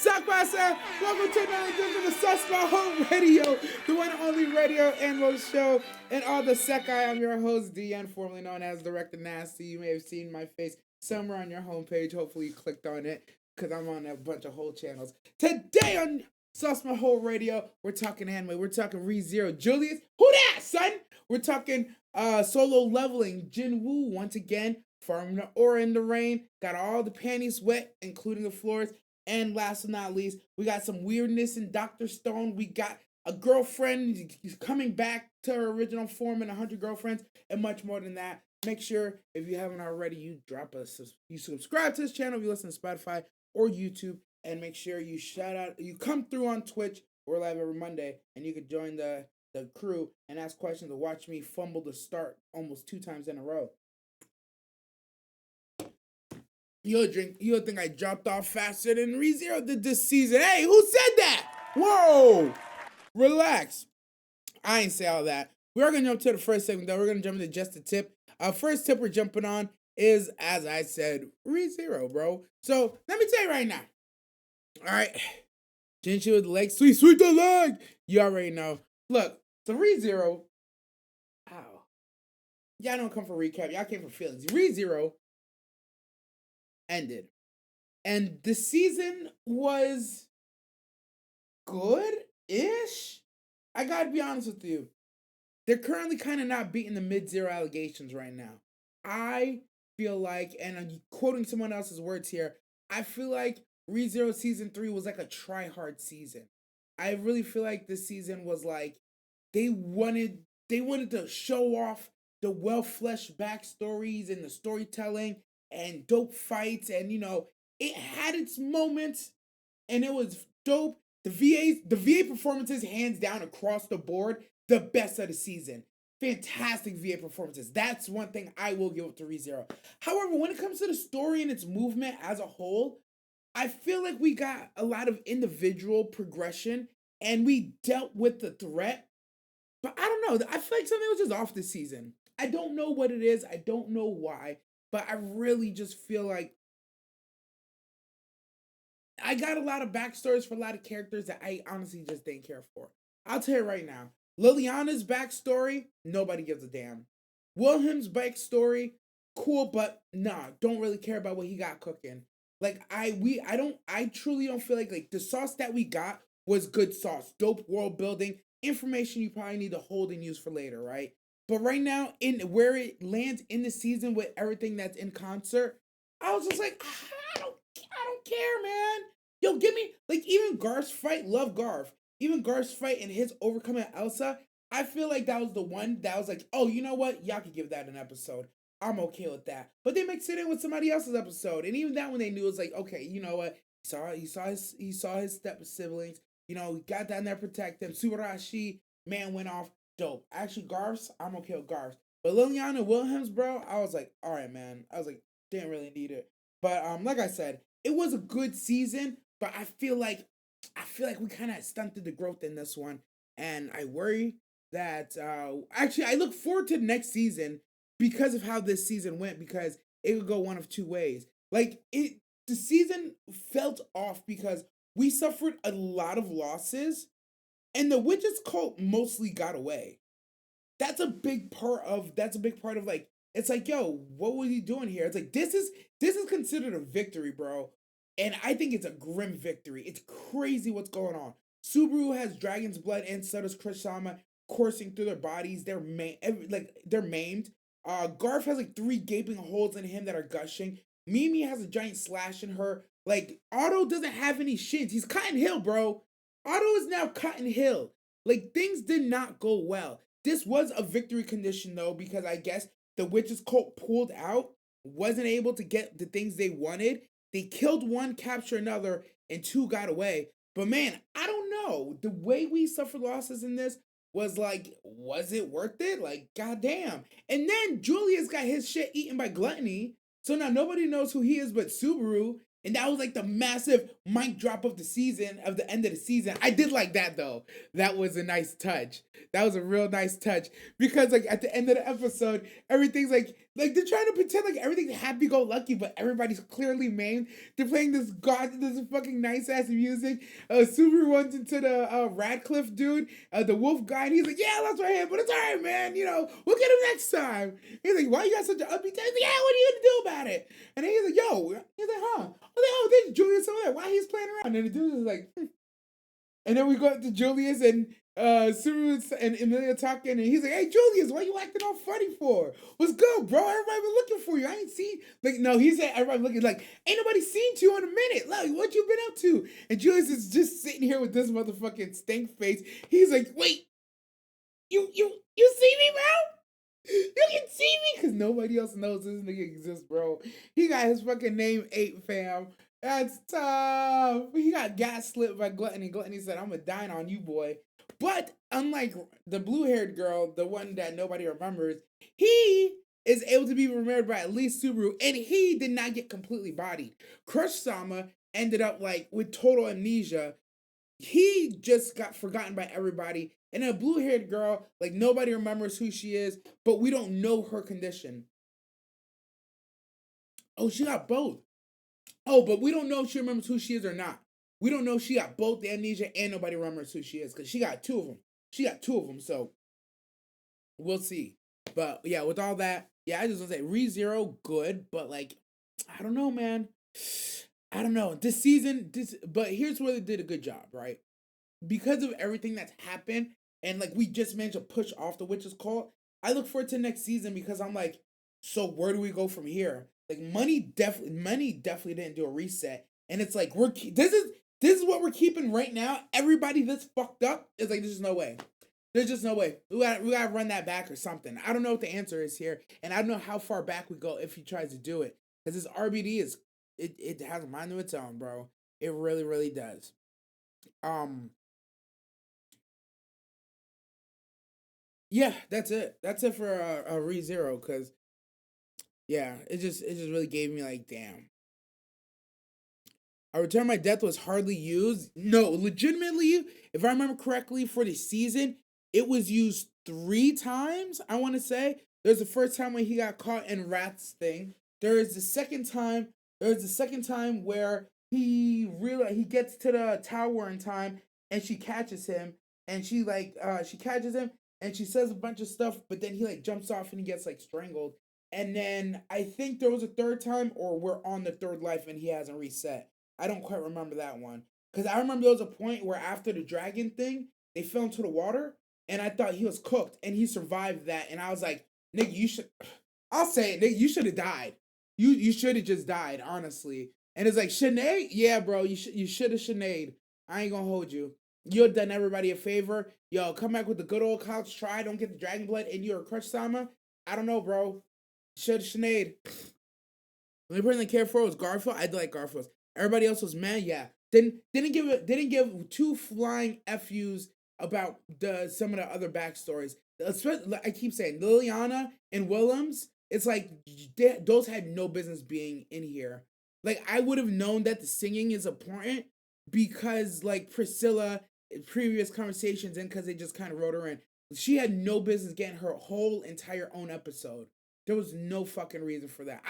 Sakmasa? Welcome to another edition of Maho Radio, the one and only radio and roast show. And all the Sekai, I'm your host, DN, formerly known as Director Nasty. You may have seen my face somewhere on your homepage. Hopefully you clicked on it, because I'm on a bunch of whole channels. Today on Maho Radio, we're talking anime. We're talking Rezero. Julius, who that, son? We're talking solo leveling. Jinwoo, once again, farming the aura in the rain. Got all the panties wet, including the floors. And last but not least, we got some weirdness in Dr. Stone. We got a girlfriend coming back to her original form in 100 Girlfriends, and much more than that. Make sure, if you haven't already, you subscribe to this channel if you listen to Spotify or YouTube, and make sure you you come through on Twitch. We're live every Monday, and you can join the crew and ask questions and watch me fumble the start almost 2 times in a row. You'll think I dropped off faster than Rezero did this season. Hey, who said that? Whoa! Relax. I ain't say all that. We are going to jump to the first segment, though. We're going to jump into just a tip. First tip we're jumping on is, as I said, Rezero, bro. So, let me tell you right now. Alright. Jinchi with the leg. Sweet the leg! You already know. Look, the Rezero. Ow. Y'all don't come for recap. Y'all came for feelings. Rezero ended. And the season was good-ish. I gotta be honest with you. They're currently kind of not beating the mid-zero allegations right now. I feel like, and I'm quoting someone else's words here, I feel like Rezero Season 3 was like a try-hard season. I really feel like this season was like, they wanted to show off the well-fleshed backstories and the storytelling and dope fights, and it had its moments, and it was dope. The VA performances, hands down across the board, the best of the season. Fantastic VA performances. That's one thing I will give up to Rezero. However, when it comes to the story and its movement as a whole, I feel like we got a lot of individual progression, and we dealt with the threat. But I don't know. I feel like something was just off this season. I don't know what it is. I don't know why. But I really just feel like I got a lot of backstories for a lot of characters that I honestly just didn't care for. I'll tell you right now. Liliana's backstory, nobody gives a damn. Wilhelm's backstory, cool, but nah, don't really care about what he got cooking. Like I truly don't feel like the sauce that we got was good sauce. Dope world building, information you probably need to hold and use for later, right? But right now, in where it lands in the season with everything that's in concert, I was just like, I don't care, man. Yo, give me even Garth's fight. Love Garth. Even Garth's fight and his overcoming Elsa. I feel like that was the one that was like, oh, you know what? Y'all could give that an episode. I'm okay with that. But they mixed it in with somebody else's episode, and even that one they knew was like, okay, you know what? He saw his step siblings. He got down there to protect them. Subarashi, man, went off. Dope. Actually, Garth's, I'm okay with Garth's. But Liliana Wilhelms, bro, I was like, all right, man. I was like, didn't really need it. But like I said, it was a good season, but I feel like we kind of stunted the growth in this one, and I worry that actually I look forward to the next season because of how this season went, because it could go one of two ways. The season felt off because we suffered a lot of losses, and the witches cult mostly got away. That's a big part of like, it's like, yo, what was he doing here? It's like this is considered a victory, bro. And I think it's a grim victory. It's crazy what's going on. Subaru has dragon's blood, and so does Krishama, coursing through their bodies. They're maimed. Garth has like 3 gaping holes in him that are gushing. Mimi has a giant slash in her. Like, Otto doesn't have any shins. He's Cotton Hill, bro. Otto is now Cotton Hill. Like, things did not go well. This was a victory condition, though, because I guess the witches cult pulled out, wasn't able to get the things they wanted. They killed one, captured another, and 2 got away. But man, I don't know. The way we suffered losses in this was like, was it worth it? Like, goddamn. And then Julius got his shit eaten by Gluttony. So now nobody knows who he is but Subaru. And that was like the massive mic drop of the season, of the end of the season. I did like that though. That was a nice touch. That was a real nice touch. Because like at the end of the episode, everything's like, Like they're trying to pretend like everything's happy-go-lucky, but everybody's clearly maimed. They're playing this fucking nice ass music. Subaru runs into the Radcliffe dude, the wolf guy, and he's like, "Yeah, that's right, but it's all right, man. You know, we'll get him next time." He's like, "Why you got such an upbeat?" He's like, "Yeah, what are you gonna do about it?" And then he's like, "Yo," he's like, "Huh?" I was like, "Oh, there's Julius over there. Why he's playing around?" And then the dude is like, and then we go up to Julius and Suru and Emilia talking, and he's like, "Hey, Julius, why you acting all funny for? What's good, bro? Everybody been looking for you. I ain't seen like no." He said, "Everybody looking like ain't nobody seen you in a minute. Like, what you been up to?" And Julius is just sitting here with this motherfucking stink face. He's like, "Wait, you see me, bro? You can see me because nobody else knows this nigga exists, bro. He got his fucking name 8, fam. That's tough. He got gaslit by Gluttony. Gluttony said, "I'm gonna dine on you, boy." But unlike the blue-haired girl, the one that nobody remembers, he is able to be remembered by at least Subaru, and he did not get completely bodied. Crush Sama ended up like with total amnesia. He just got forgotten by everybody. And a blue-haired girl, like nobody remembers who she is, but we don't know her condition. Oh, she got both. Oh, but we don't know if she remembers who she is or not. We don't know if she got both the amnesia and nobody remembers who she is because she got two of them. She got two of them, so we'll see. But yeah, with all that, yeah, I just want to say Rezero good, but like, I don't know, man. I don't know this season. But here's where they did a good job, right? Because of everything that's happened, and like we just managed to push off the witch's cult. I look forward to next season because I'm like, so where do we go from here? Like money definitely didn't do a reset, and it's like this is what we're keeping right now. Everybody that's fucked up is like, there's no way. There's just no way. We gotta run that back or something. I don't know what the answer is here, and I don't know how far back we go if he tries to do it. Because this RBD is it has a mind of its own, bro. It really, really does. Um, yeah, that's it. That's it for a ReZero. Cause yeah, it just really gave me like, damn. A Return My Death was hardly used. No, legitimately, if I remember correctly, for the season, it was used 3 times. I want to say there's the first time when he got caught in Rat's thing. There is the second time. There's the second time where he gets to the tower in time and she catches him and she catches him and she says a bunch of stuff, but then he like jumps off and he gets like strangled. And then I think there was a third time, or we're on the third life and he hasn't reset. I don't quite remember that one. Because I remember there was a point where after the dragon thing, they fell into the water, and I thought he was cooked, and he survived that. And I was like, nigga, you should. I'll say it, nigga, you should have died. You should have just died, honestly. And it's like, Sinead? Yeah, bro, you should have Sinead. I ain't gonna hold you. You've done everybody a favor. Yo, come back with the good old couch try. Don't get the dragon blood, and you're a Crush Sama. I don't know, bro. Should have Sinead. The only person I cared for was Garfield. I like Garfield. Everybody else was mad. Yeah, didn't give two flying fus about the some of the other backstories. Especially, I keep saying Liliana and Willems. It's like those had no business being in here. Like I would have known that the singing is important because like Priscilla in previous conversations and because they just kind of wrote her in. She had no business getting her whole entire own episode. There was no fucking reason for that.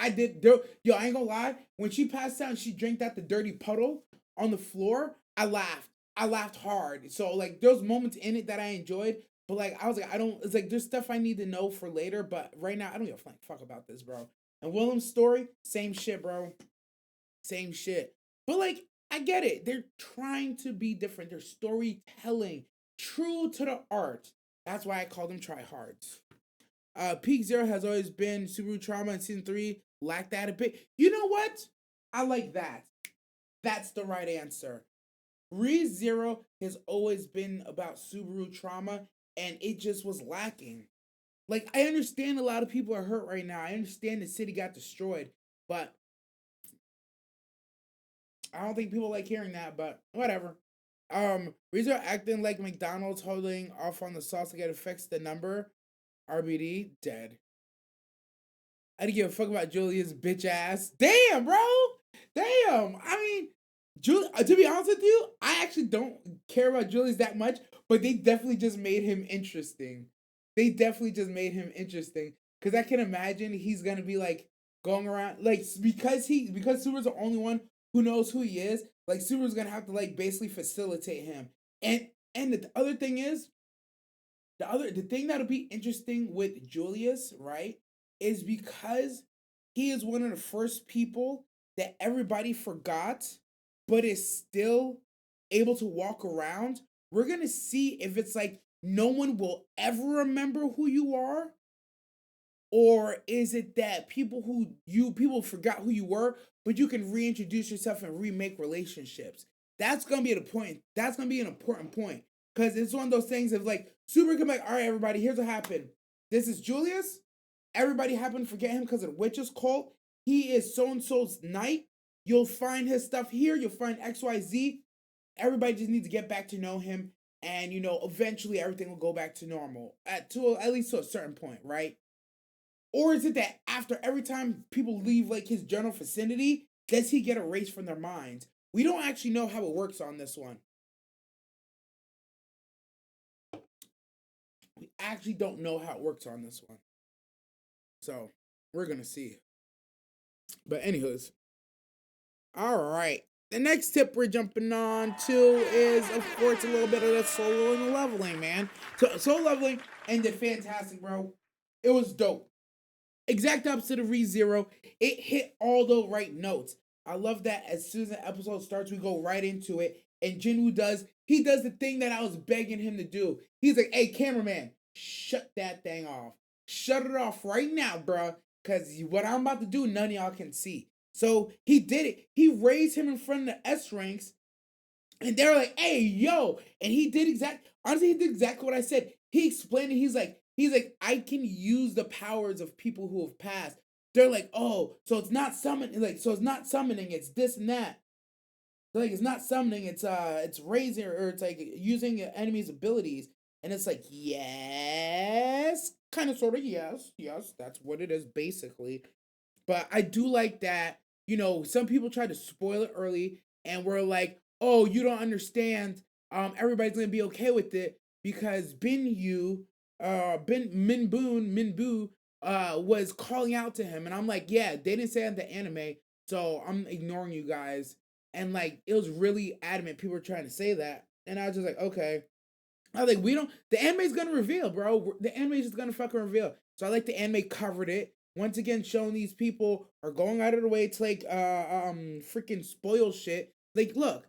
Yo, I ain't gonna lie. When she passed out and she drank out the dirty puddle on the floor, I laughed. I laughed hard. So like there's moments in it that I enjoyed, but like I was like, I don't. It's like there's stuff I need to know for later, but right now I don't give a fuck about this, bro. And Willem's story, same shit, bro. Same shit. But like I get it. They're trying to be different. They're storytelling, true to the art. That's why I call them tryhards. Peak Zero has always been Subaru trauma in season 3. Lacked that a bit. You know what? I like that. That's the right answer. ReZero has always been about Subaru trauma, and it just was lacking. Like, I understand a lot of people are hurt right now. I understand the city got destroyed, but I don't think people like hearing that, but whatever. ReZero acting like McDonald's holding off on the sauce to get it fixed the number. RBD, dead. I didn't give a fuck about Julius' bitch ass. Damn, bro. Damn. I mean, to be honest with you, I actually don't care about Julius that much, but they definitely just made him interesting. They definitely just made him interesting. because I can imagine he's gonna be like going around like because Super's the only one who knows who he is. Like Super's gonna have to like basically facilitate him. And the other thing is the thing that'll be interesting with Julius, right, is because he is one of the first people that everybody forgot, but is still able to walk around. We're gonna see if it's like no one will ever remember who you are, or is it that people forgot who you were, but you can reintroduce yourself and remake relationships? That's gonna be the point. That's gonna be an important point. Cause it's one of those things of like Super come back, all right, everybody, here's what happened. This is Julius. Everybody happened to forget him because of the witches cult. He is so and so's knight. You'll find his stuff here, you'll find XYZ. Everybody just needs to get back to know him. And eventually everything will go back to normal. At least to a certain point, right? Or is it that after every time people leave like his general vicinity, does he get erased from their minds? We don't actually know how it works on this one. We actually don't know how it works on this one. So we're gonna see. But anyways, all right. The next tip we're jumping on to is, of course, a little bit of the solo and leveling, man. So solo leveling ended fantastic, bro. It was dope. Exact opposite of Rezero. It hit all the right notes. I love that as soon as the episode starts, we go right into it. And Jinwoo does the thing that I was begging him to do. He's like, hey, cameraman, shut that thing off. Shut it off right now, bruh. Because what I'm about to do, none of y'all can see. So he did it. He raised him in front of the S ranks. And they were like, hey, yo. And he did honestly, he did exactly what I said. He explained it. He's like, I can use the powers of people who have passed. They're like, oh, so it's not summoning, it's this and that. Like it's not summoning, it's raising, or it's like using an enemy's abilities. And it's like, yes, kind of sort of, yes, that's what it is basically. But I do like that, some people try to spoil it early and we're like, oh, you don't understand. Everybody's gonna be okay with it because Minbu was calling out to him. And I'm like, yeah, they didn't say it in the anime, so I'm ignoring you guys. And like it was really adamant. People were trying to say that. And I was just like, okay. I was like, the anime's gonna reveal, bro. The anime's just gonna fucking reveal. So I like the anime covered it. Once again, showing these people are going out of the way to like freaking spoil shit. Like, look,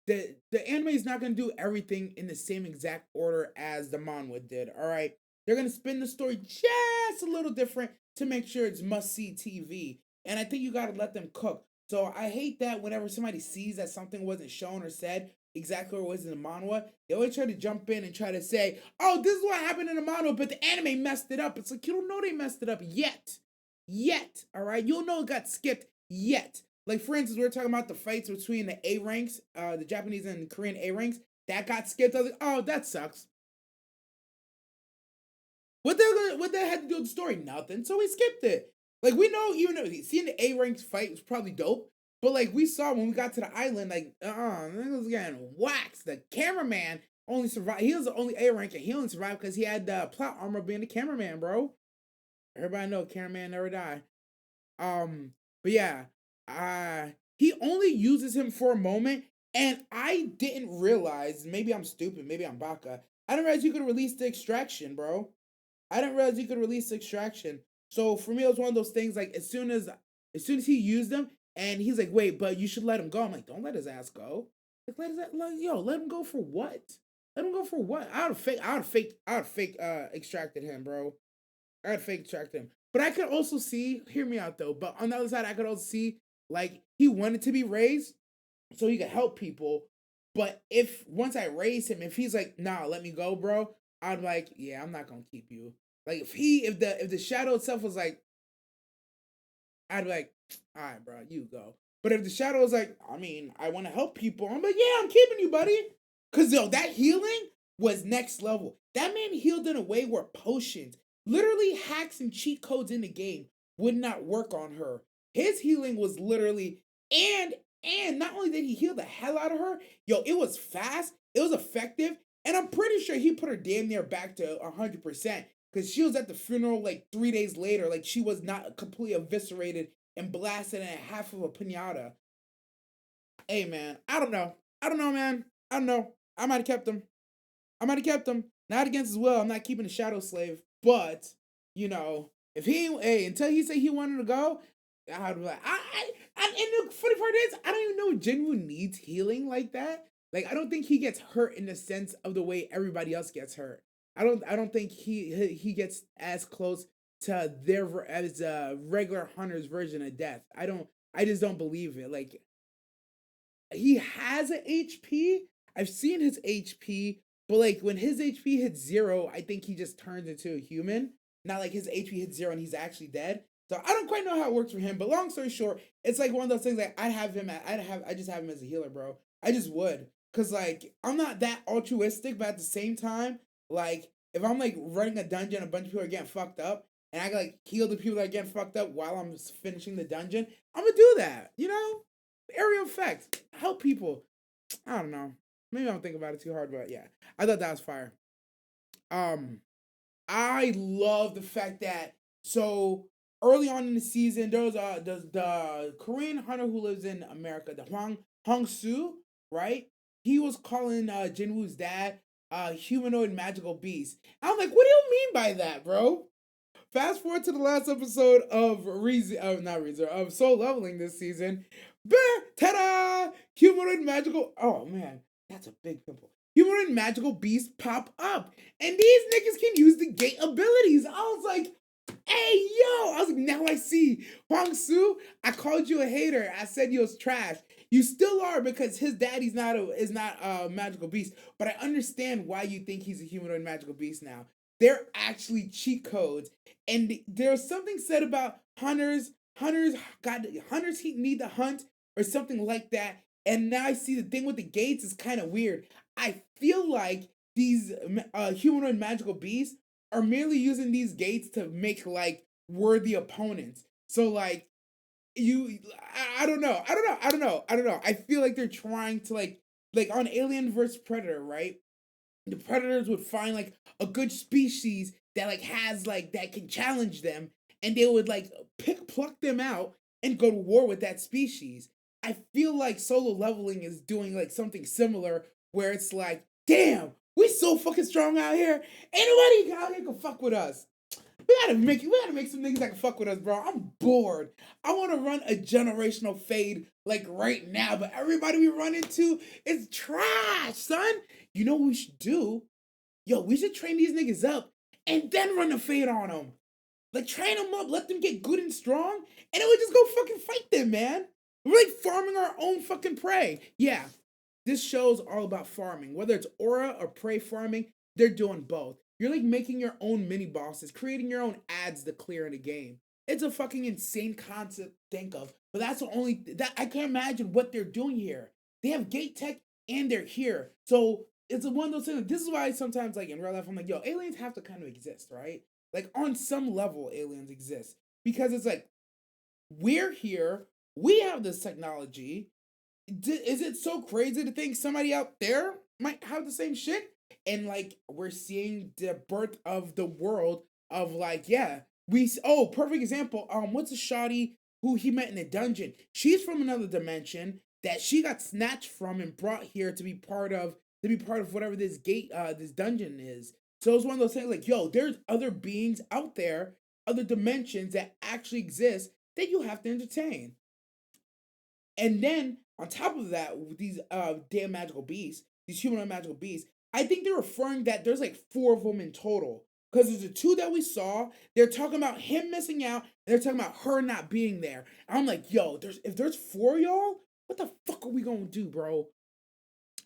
the anime is not gonna do everything in the same exact order as the manga did. All right, they're gonna spin the story just a little different to make sure it's must see TV. And I think you gotta let them cook. So I hate that whenever somebody sees that something wasn't shown or said exactly what it was in the manga, they always try to jump in and try to say, "Oh, this is what happened in the manga, but the anime messed it up." It's like you don't know they messed it up yet. All right, you don't know it got skipped yet. Like for instance, we were talking about the fights between the A ranks, the Japanese and Korean A ranks. That got skipped. I was like, oh, that sucks. What that had to do with the story? Nothing. So we skipped it. Like we know, even though seeing the A ranks fight was probably dope, but like we saw when we got to the island, like it was getting waxed. The cameraman only survived. He was the only A rank, and he only survived because he had the plot armor being the cameraman, bro. Everybody know cameraman never die. But yeah, he only uses him for a moment, and I didn't realize. Maybe I'm stupid. Maybe I'm Baka. I didn't realize you could release the extraction, bro. I didn't realize you could release the extraction. So for me, it was one of those things. Like as soon as he used them, and he's like, "Wait, but you should let him go." I'm like, "Don't let his ass go. Like, let him go for what? Let him go for what? I would have fake extracted him, bro. I would fake extracted him. But I could also see, hear me out though. But on the other side, I could also see like he wanted to be raised so he could help people. But if once I raise him, if he's like, nah, let me go, bro, I'd be like, yeah, I'm not gonna keep you. Like if the shadow itself was like, I'd be like, all right, bro, you go. But if the shadow was like, I mean, I want to help people, I'm like, yeah, I'm keeping you, buddy. Cause that healing was next level. That man healed in a way where potions, literally hacks and cheat codes in the game would not work on her. His healing was literally and not only did he heal the hell out of her, yo, it was fast, it was effective, and I'm pretty sure he put her damn near back to 100%. because she was at the funeral like 3 days later. Like she was not completely eviscerated and blasted in half of a pinata. Hey man, I don't know. I don't know, man. I don't know. I might have kept him. I might have kept him. Not against his will. I'm not keeping a shadow slave. But, if he until he said he wanted to go, I'd be like, and the funny part is, I don't even know if Jinwoo needs healing like that. Like, I don't think he gets hurt in the sense of the way everybody else gets hurt. I don't think he gets as close to their as a regular hunter's version of death. I just don't believe it. Like, he has an HP. I've seen his HP, but like when his HP hits zero, I think he just turns into a human. Not like his HP hits zero and he's actually dead. So I don't quite know how it works for him. But long story short, it's like one of those things like I just have him as a healer, bro. I just would. Cause like I'm not that altruistic, but at the same time, like if I'm like running a dungeon, a bunch of people are getting fucked up, and I like heal the people that are getting fucked up while I'm finishing the dungeon, I'm gonna do that. Area effect. Help people. I don't know. Maybe I don't think about it too hard, but yeah. I thought that was fire. Um, I love the fact that so early on in the season, there was the Korean hunter who lives in America, the Hong Su, right? He was calling Jinwoo's dad humanoid magical beast. I'm like, what do you mean by that, bro? Fast forward to the last episode of not Rezero, of Soul Leveling this season. Ta-da! Humanoid magical. Oh man, that's a big pimple. Humanoid magical beasts pop up, and these niggas can use the gate abilities. I was like, hey yo! I was like, now I see. Hong Su, I called you a hater. I said you was trash. You still are because his daddy's not a magical beast. But I understand why you think he's a humanoid magical beast now. They're actually cheat codes, and there's something said about hunters. Hunters need to hunt or something like that. And now I see the thing with the gates is kind of weird. I feel like these humanoid magical beasts are merely using these gates to make like worthy opponents. So like I don't know. I feel like they're trying to like on Alien vs Predator, right? The predators would find like a good species that like has like that can challenge them, and they would like pluck them out and go to war with that species. I feel like solo leveling is doing like something similar where it's like, damn, we so fucking strong out here. Ain't nobody out here can fuck with us. We gotta make some niggas that can fuck with us, bro. I'm bored. I wanna run a generational fade like right now, but everybody we run into is trash, son. You know what we should do? Yo, we should train these niggas up and then run a fade on them. Like train them up, let them get good and strong, and then we just go fucking fight them, man. We're like farming our own fucking prey. Yeah, this show's all about farming. Whether it's aura or prey farming, they're doing both. You're like making your own mini bosses, creating your own ads to clear in a game. It's a fucking insane concept to think of, but that's the only that I can't imagine what they're doing here. They have gate tech and they're here, so it's one of those things. This is why sometimes, like in real life, I'm like, yo, aliens have to kind of exist, right? Like on some level, aliens exist because it's like we're here, we have this technology, is it so crazy to think somebody out there might have the same shit? And like we're seeing the birth of the world of like, yeah, perfect example. What's a shoddy who he met in a dungeon? She's from another dimension that she got snatched from and brought here to be part of whatever this dungeon is. So it's one of those things like, yo, there's other beings out there, other dimensions that actually exist that you have to entertain. And then on top of that, with these damn magical beasts, these humanoid magical beasts, I think they're referring that there's like four of them in total. Because there's the two that we saw, they're talking about him missing out, and they're talking about her not being there. And I'm like, yo, if there's four of y'all, what the fuck are we gonna do, bro?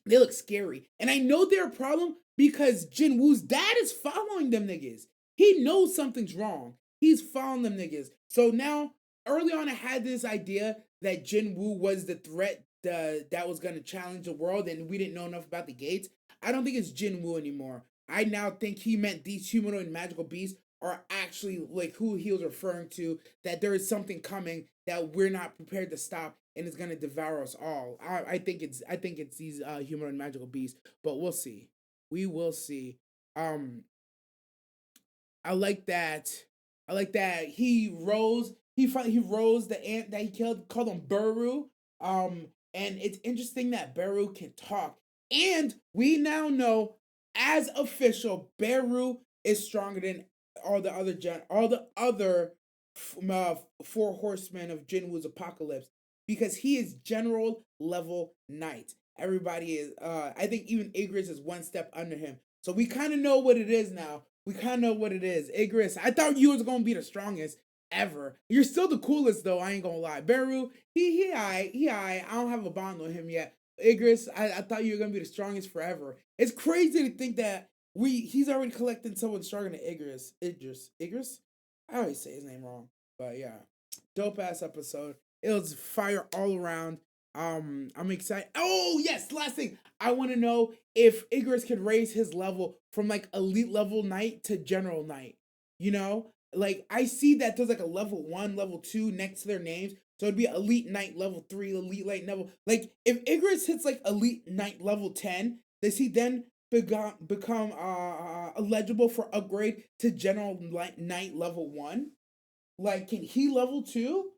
They look scary. And I know they're a problem because Jin Woo's dad is following them niggas. He knows something's wrong. He's following them niggas. So now, early on, I had this idea that Jin Woo was the threat that was going to challenge the world, and we didn't know enough about the gates. I don't think it's Jin Woo anymore. I now think he meant these humanoid magical beasts are actually like who he was referring to, that there is something coming that we're not prepared to stop and it's gonna devour us all. I think it's these humanoid magical beasts, but we'll see. We will see. Um I like that. I like that he rose. He rose the ant that he killed. Called him Buru. Um, and it's interesting that Beru can talk. And we now know, as official, Beru is stronger than all the other four horsemen of Jinwoo's apocalypse, because he is general level knight. Everybody is. I think even Igris is one step under him. So we kind of know what it is now. We kind of know what it is. Igris, I thought you was gonna be the strongest ever. You're still the coolest though. I ain't gonna lie. Beru, he I don't have a bond with him yet. Igris, I thought you were gonna be the strongest forever. It's crazy to think that he's already collecting someone stronger than Igris. I always say his name wrong, but yeah, dope ass episode. It was fire all around. I'm excited. Oh yes, last thing. I want to know if Igris could raise his level from like elite level knight to general knight. You know, like I see that there's like a level 1, level 2 next to their names. So it'd be elite knight level 3, elite knight level. Like if Igris hits like elite knight level 10, does he then become eligible for upgrade to general knight level 1? Like, can he level 2?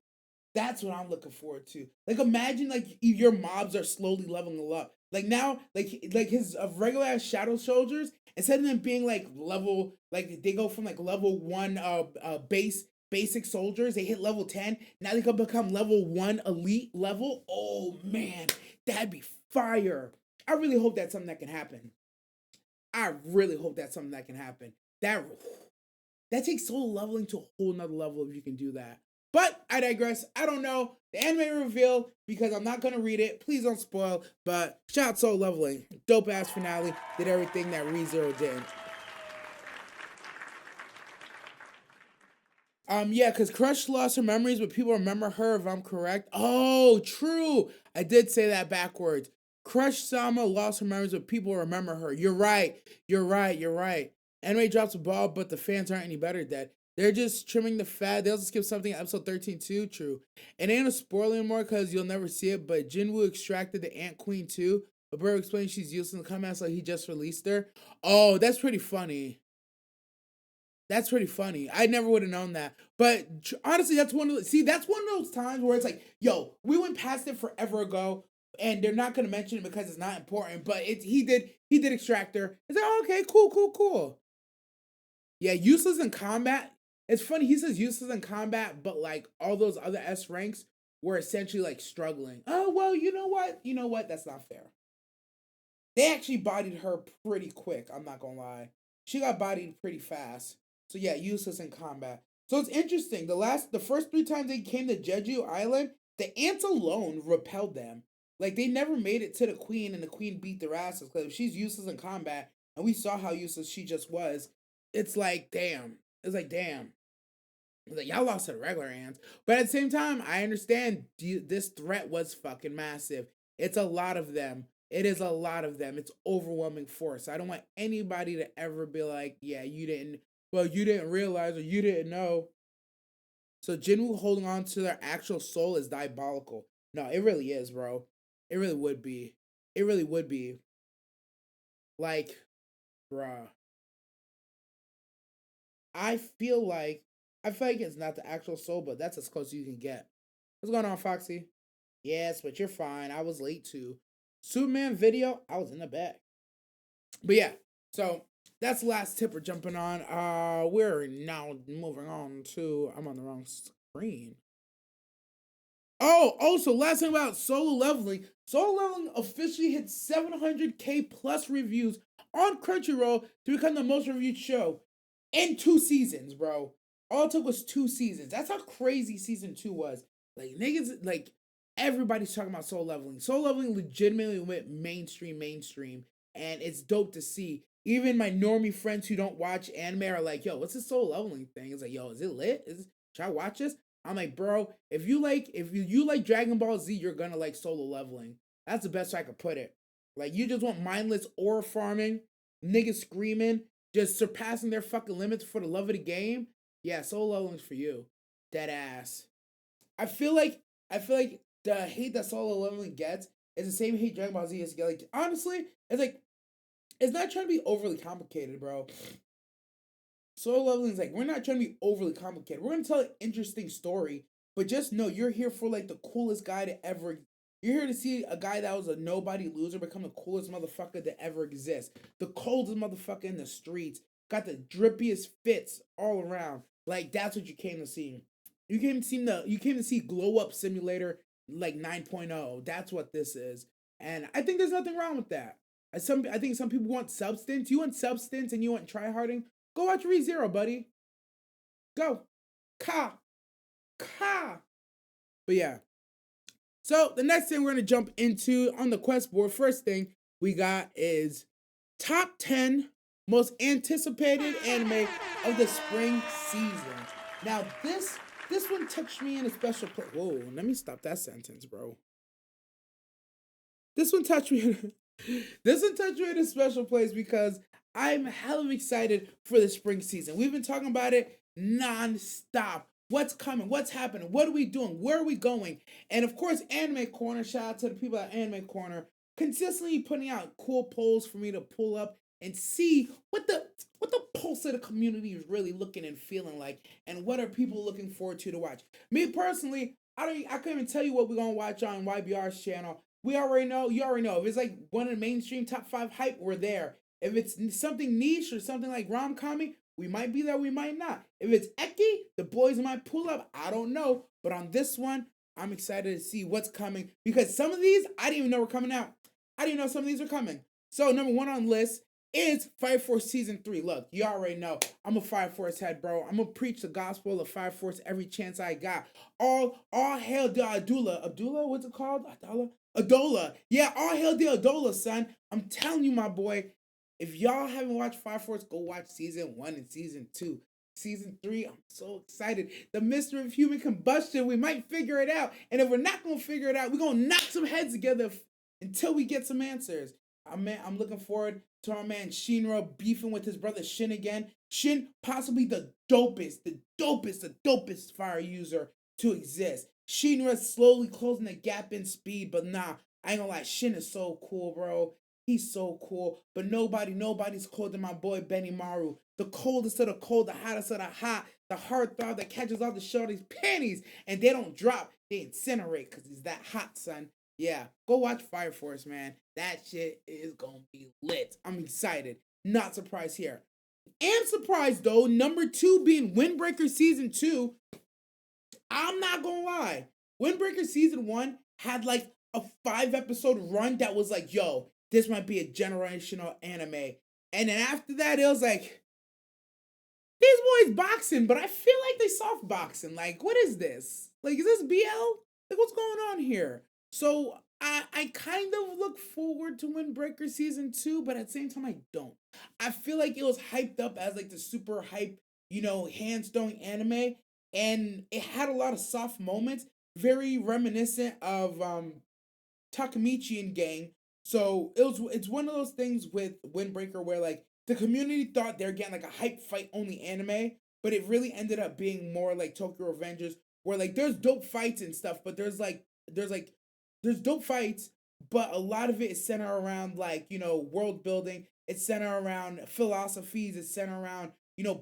That's what I'm looking forward to. Like, imagine like your mobs are slowly leveling up. Like now, like his regular ass shadow soldiers, instead of them being like level, like they go from like level 1 basic soldiers, they hit level 10. Now they can become level 1 elite level. Oh man, that'd be fire. I really hope that's something that can happen. I really hope that's something that can happen. That takes solo leveling to a whole nother level if you can do that. But I digress. I don't know. The anime reveal, because I'm not gonna read it. Please don't spoil. But shout out solo leveling. Dope ass finale. Did everything that Rezero did. Yeah, because Crush lost her memories, but people remember her, if I'm correct. Oh, true. I did say that backwards. Crush Sama lost her memories, but people remember her. You're right. You're right. You're right. Anime drops the ball, but the fans aren't any better, Dead. They're just trimming the fat. They also skip something in episode 13 too. True. It ain't a spoiler anymore because you'll never see it, but Jinwoo extracted the Ant Queen too. But Bro explains she's useless in the comments, like he just released her. Oh, that's pretty funny. That's pretty funny. I never would have known that. But honestly, that's one of those times where it's like, yo, we went past it forever ago, and they're not gonna mention it because it's not important. But he did Extractor. It's like, oh, okay, cool, cool, cool. Yeah, useless in combat. It's funny, he says useless in combat, but like all those other S ranks were essentially like struggling. Oh well, you know what? You know what? That's not fair. They actually bodied her pretty quick. I'm not gonna lie. She got bodied pretty fast. So yeah, useless in combat. So it's interesting. The first 3 times they came to Jeju Island, the ants alone repelled them. Like they never made it to the queen, and the queen beat their asses. Because if she's useless in combat, and we saw how useless she just was, it's like damn. It's like damn. It's like y'all lost to the regular ants. But at the same time, I understand this threat was fucking massive. It's a lot of them. It is a lot of them. It's overwhelming force. I don't want anybody to ever be like, yeah, you didn't realize or you didn't know. So Jinwoo holding on to their actual soul is diabolical. No, it really is, bro. It really would be. It really would be. Like, bruh. I feel like I feel like it's not the actual soul, but that's as close as you can get. What's going on, Foxy? Yes, but you're fine. I was late too. Superman video, I was in the back. But yeah, so that's the last tip we're jumping on. We're now moving on to I'm on the wrong screen. Oh, also last thing about solo leveling. Solo leveling officially hit 700K plus reviews on Crunchyroll to become the most reviewed show in 2 seasons, bro. All it took was 2 seasons. That's how crazy season 2 was. Like niggas, like everybody's talking about solo leveling. Solo leveling legitimately went mainstream, and it's dope to see. Even my normie friends who don't watch anime are like, "Yo, what's this solo leveling thing?" It's like, "Yo, is it lit? Should I watch this?" I'm like, bro, if you like Dragon Ball Z, you're gonna like solo leveling. That's the best way I could put it. Like you just want mindless ore farming, niggas screaming, just surpassing their fucking limits for the love of the game. Yeah, solo leveling's for you. Dead ass. I feel like the hate that solo leveling gets is the same hate Dragon Ball Z is get. Like honestly, it's like it's not trying to be overly complicated, bro. Solo leveling is like, we're not trying to be overly complicated. We're gonna tell an interesting story, but just know you're here for like the coolest guy to ever. You're here to see a guy that was a nobody loser become the coolest motherfucker that ever exists. The coldest motherfucker in the streets. Got the drippiest fits all around. Like that's what you came to see. You came to see Glow Up Simulator like 9.0. That's what this is. And I think there's nothing wrong with that. I think some people want substance. You want substance and you want tryharding. Go watch Rezero, buddy. Go. Ka. Ka. But yeah. So the next thing we're gonna jump into on the quest board, first thing we got is top 10 most anticipated anime of the spring season. Now this one touched me in a special place. Whoa, let me stop that sentence, bro. This one touched me. This one touched me in a special place because I'm hella excited for the spring season. We've been talking about it non-stop. What's coming? What's happening? What are we doing? Where are we going? And of course, Anime Corner, shout out to the people at Anime Corner, consistently putting out cool polls for me to pull up and see what the pulse of the community is really looking and feeling like, and what are people looking forward to watch. Me personally, I couldn't even tell you what we're gonna watch on YBR's channel. We already know. You already know. If it's like one of the mainstream top 5 hype, we're there. If it's something niche or something like rom-commy, we might be there, we might not. If it's Eki, the boys might pull up. I don't know. But on this one, I'm excited to see what's coming because some of these I didn't even know were coming out. I didn't know some of these are coming. So number 1 on the list is Fire Force Season 3. Look, you already know. I'm a Fire Force head, bro. I'm going to preach the gospel of Fire Force every chance I got. All hail the Adula. Abdullah, what's it called? Adola. Yeah, all hail the Adola, son. I'm telling you, my boy, if y'all haven't watched Fire Force, go watch Season 1 and Season 2. Season 3, I'm so excited. The mystery of human combustion, we might figure it out. And if we're not going to figure it out, we're going to knock some heads together until we get some answers. I'm looking forward to our man Shinra beefing with his brother Shin again. Shin, possibly the dopest fire user to exist. Shinra slowly closing the gap in speed, but nah, I ain't gonna lie, Shin is so cool, bro. He's so cool, but nobody's colder than my boy Benny Maru. The coldest of the cold, the hottest of the hot, the heartthrob that catches all the shorties' panties, and they don't drop, they incinerate because he's that hot, son. Yeah, go watch Fire Force, man. That shit is gonna be lit. I'm excited. Not surprised here. And surprised though, number 2 being Windbreaker Season 2. I'm not gonna lie. Windbreaker Season 1 had like a 5-episode run that was like, yo, this might be a generational anime. And then after that, it was like, these boys boxing, but I feel like they soft boxing. Like, what is this? Like, is this BL? Like, what's going on here? So I kind of look forward to Windbreaker Season 2, but at the same time, I don't. I feel like it was hyped up as like the super hype, hands-throwing anime, and it had a lot of soft moments, very reminiscent of Takamichi and Gang. So it's one of those things with Windbreaker where like the community thought they're getting like a hype fight only anime, but it really ended up being more like Tokyo Revengers, where like there's dope fights and stuff, but there's dope fights, but a lot of it is centered around like, world building. It's centered around philosophies. It's centered around,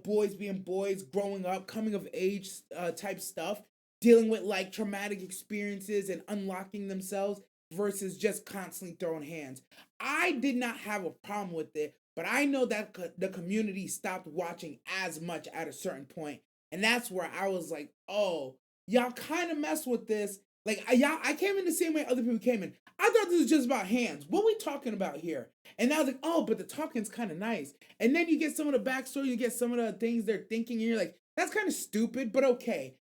boys being boys, growing up, coming of age type stuff, dealing with like traumatic experiences and unlocking themselves versus just constantly throwing hands. I did not have a problem with it, but I know that the community stopped watching as much at a certain point, and that's where I was like, oh, y'all kind of mess with this. Like, I came in the same way other people came in. I thought this was just about hands. What are we talking about here? And I was like, oh, but the talking's kind of nice. And then you get some of the backstory, you get some of the things they're thinking, and you're like, that's kind of stupid, but okay.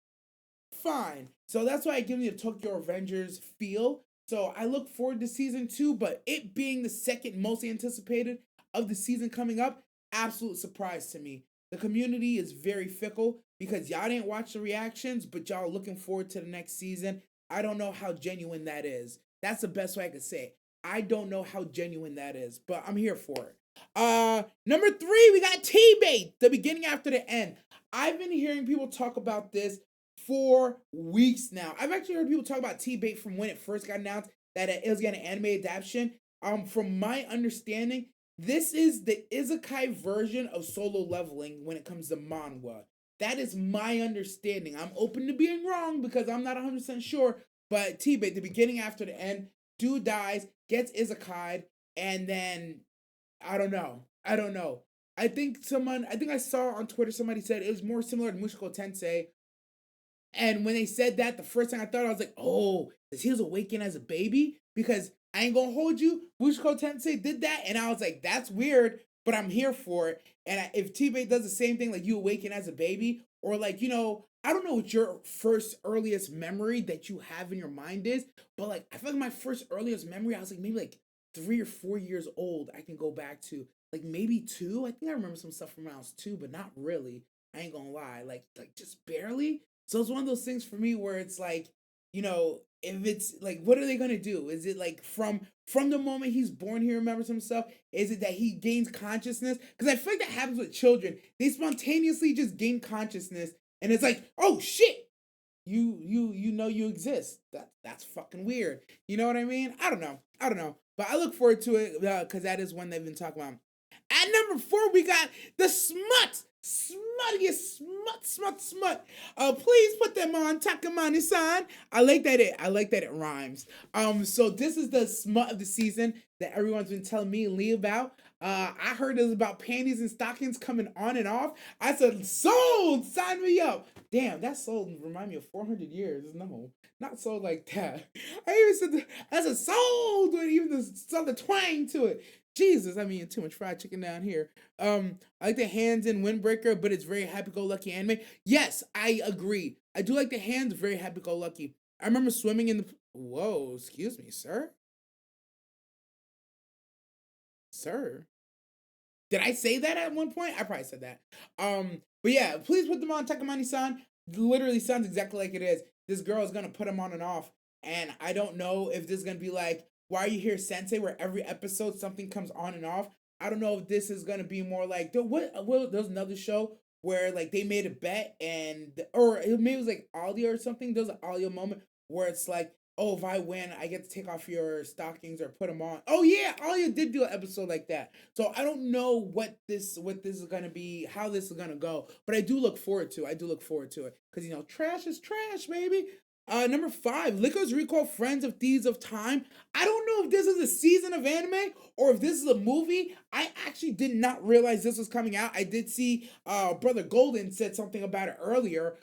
Fine. So that's why I give you the Tokyo Revengers feel. So I look forward to Season 2, but it being the second most anticipated of the season coming up, absolute surprise to me. The community is very fickle because y'all didn't watch the reactions, but y'all looking forward to the next season. I don't know how genuine that is. That's the best way I could say it. I don't know how genuine that is, but I'm here for it. Number 3, we got T-Bait, the beginning after the end. I've been hearing people talk about this for weeks now. I've actually heard people talk about T-Bait from when it first got announced that it was getting an anime adaptation. From my understanding, This is the isekai version of solo leveling when it comes to manhwa. That is my understanding. I'm open to being wrong because I'm not 100% sure. But T-Bait, the beginning after the end, dude dies, gets isekai, and then I don't know. I don't know. I think I saw on Twitter somebody said it was more similar to Mushoku Tensei, and when they said that, the first thing I thought, I was like, oh, does he was awakened as a baby? Because I ain't gonna hold you. Bushko Tensei did that, and I was like, that's weird, but I'm here for it. And if T-Bait does the same thing, like you awaken as a baby, or like, I don't know what your first earliest memory that you have in your mind is, but like, I feel like my first earliest memory, I was like, maybe like 3 or 4 years old, I can go back to. Like maybe two. I think I remember some stuff from when I was two, but not really. I ain't gonna lie. Like just barely. So it's one of those things for me where it's like, if it's like, what are they gonna do? Is it like from the moment he's born, he remembers himself? Is it that he gains consciousness? Because I feel like that happens with children. They spontaneously just gain consciousness, and it's like, oh shit, you know you exist. That's fucking weird. You know what I mean? I don't know. I don't know. But I look forward to it because that is one they've been talking about. At number 4, we got the smut. Smuttiest smut. Please put them on Takamani-san. I like that it rhymes. So this is the smut of the season that everyone's been telling me and Lee about. I heard it was about panties and stockings coming on and off. I said, sold! Sign me up! Damn, that sold remind me of 400 years. No, not sold like that. I even said, I said sold with even the southern twang to it. Jesus, I mean, too much fried chicken down here. I like the hands in Windbreaker, but it's very happy-go-lucky anime. Yes, I agree. I do like the hands, very happy-go-lucky. I remember swimming in the. Whoa, excuse me, sir. Sir. Did I say that at one point? I probably said that. But yeah, please put them on Takamani-san. Literally sounds exactly like it is. This girl is gonna put them on and off, and I don't know if this is gonna be like Why Are You Here, Sensei, where every episode something comes on and off. I don't know if this is gonna be more like there's another show where like they made a bet or maybe it was like Alia or something. There's an Alia moment where it's like, oh, if I win, I get to take off your stockings or put them on. Oh yeah, Alia did do an episode like that. So I don't know what this is gonna be, how this is gonna go, but I do look forward to. It. I do look forward to it because trash is trash, baby. Number 5, Licorice Recall: Friends of Thieves of Time. I don't know if this is a season of anime or if this is a movie. I actually did not realize this was coming out. I did see Brother Golden said something about it earlier.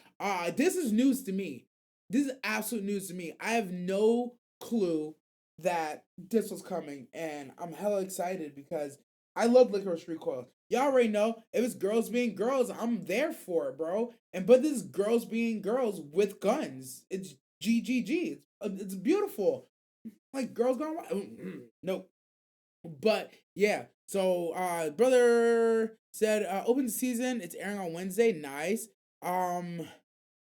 This is news to me. This is absolute news to me. I have no clue that this was coming, and I'm hella excited because I love Licorice Recoil. Y'all already know if it's girls being girls, I'm there for it, bro. But this is girls being girls with guns. It's GGG. It's beautiful. Like girls going nope. But yeah, so brother said open the season. It's airing on Wednesday. Nice.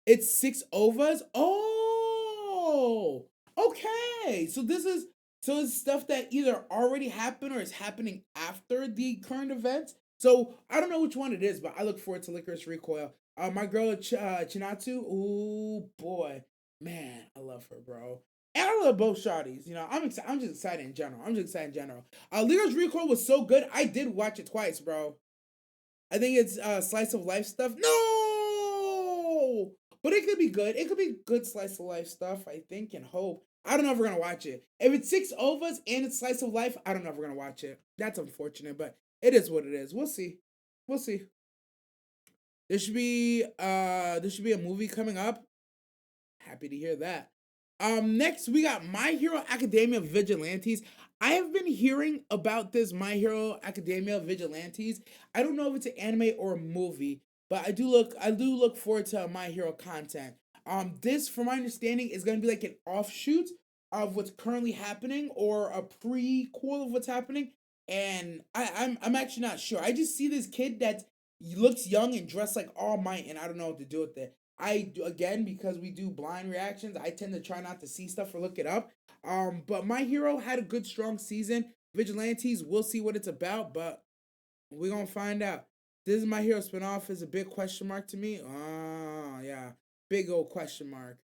It's 6 ovas. Oh, okay. So it's stuff that either already happened or is happening after the current events. So I don't know which one it is, but I look forward to Licorice Recoil. My girl Chinatsu. Oh boy, man, I love her, bro. And I love both shotties. I'm just excited in general. Licorice Recoil was so good. I did watch it twice, bro. I think it's slice of life stuff. No, but it could be good. It could be good slice of life stuff. I think and hope. I don't know if we're gonna watch it. If it's 6 ovas and it's slice of life, I don't know if we're gonna watch it. That's unfortunate, but it is what it is. We'll see. We'll see. There should be a movie coming up. Happy to hear that. Next we got My Hero Academia Vigilantes. I have been hearing about this My Hero Academia Vigilantes. I don't know if it's an anime or a movie, but I do look forward to My Hero content. This, from my understanding, is gonna be like an offshoot of what's currently happening or a prequel of what's happening. And I'm actually not sure. I just see this kid that looks young and dressed like All Might, and I don't know what to do with it. Again, because we do blind reactions, I tend to try not to see stuff or look it up. But My Hero had a good strong season. Vigilantes, we'll see what it's about, but we're gonna find out. This is My Hero spinoff is a big question mark to me. Oh yeah, big old question mark.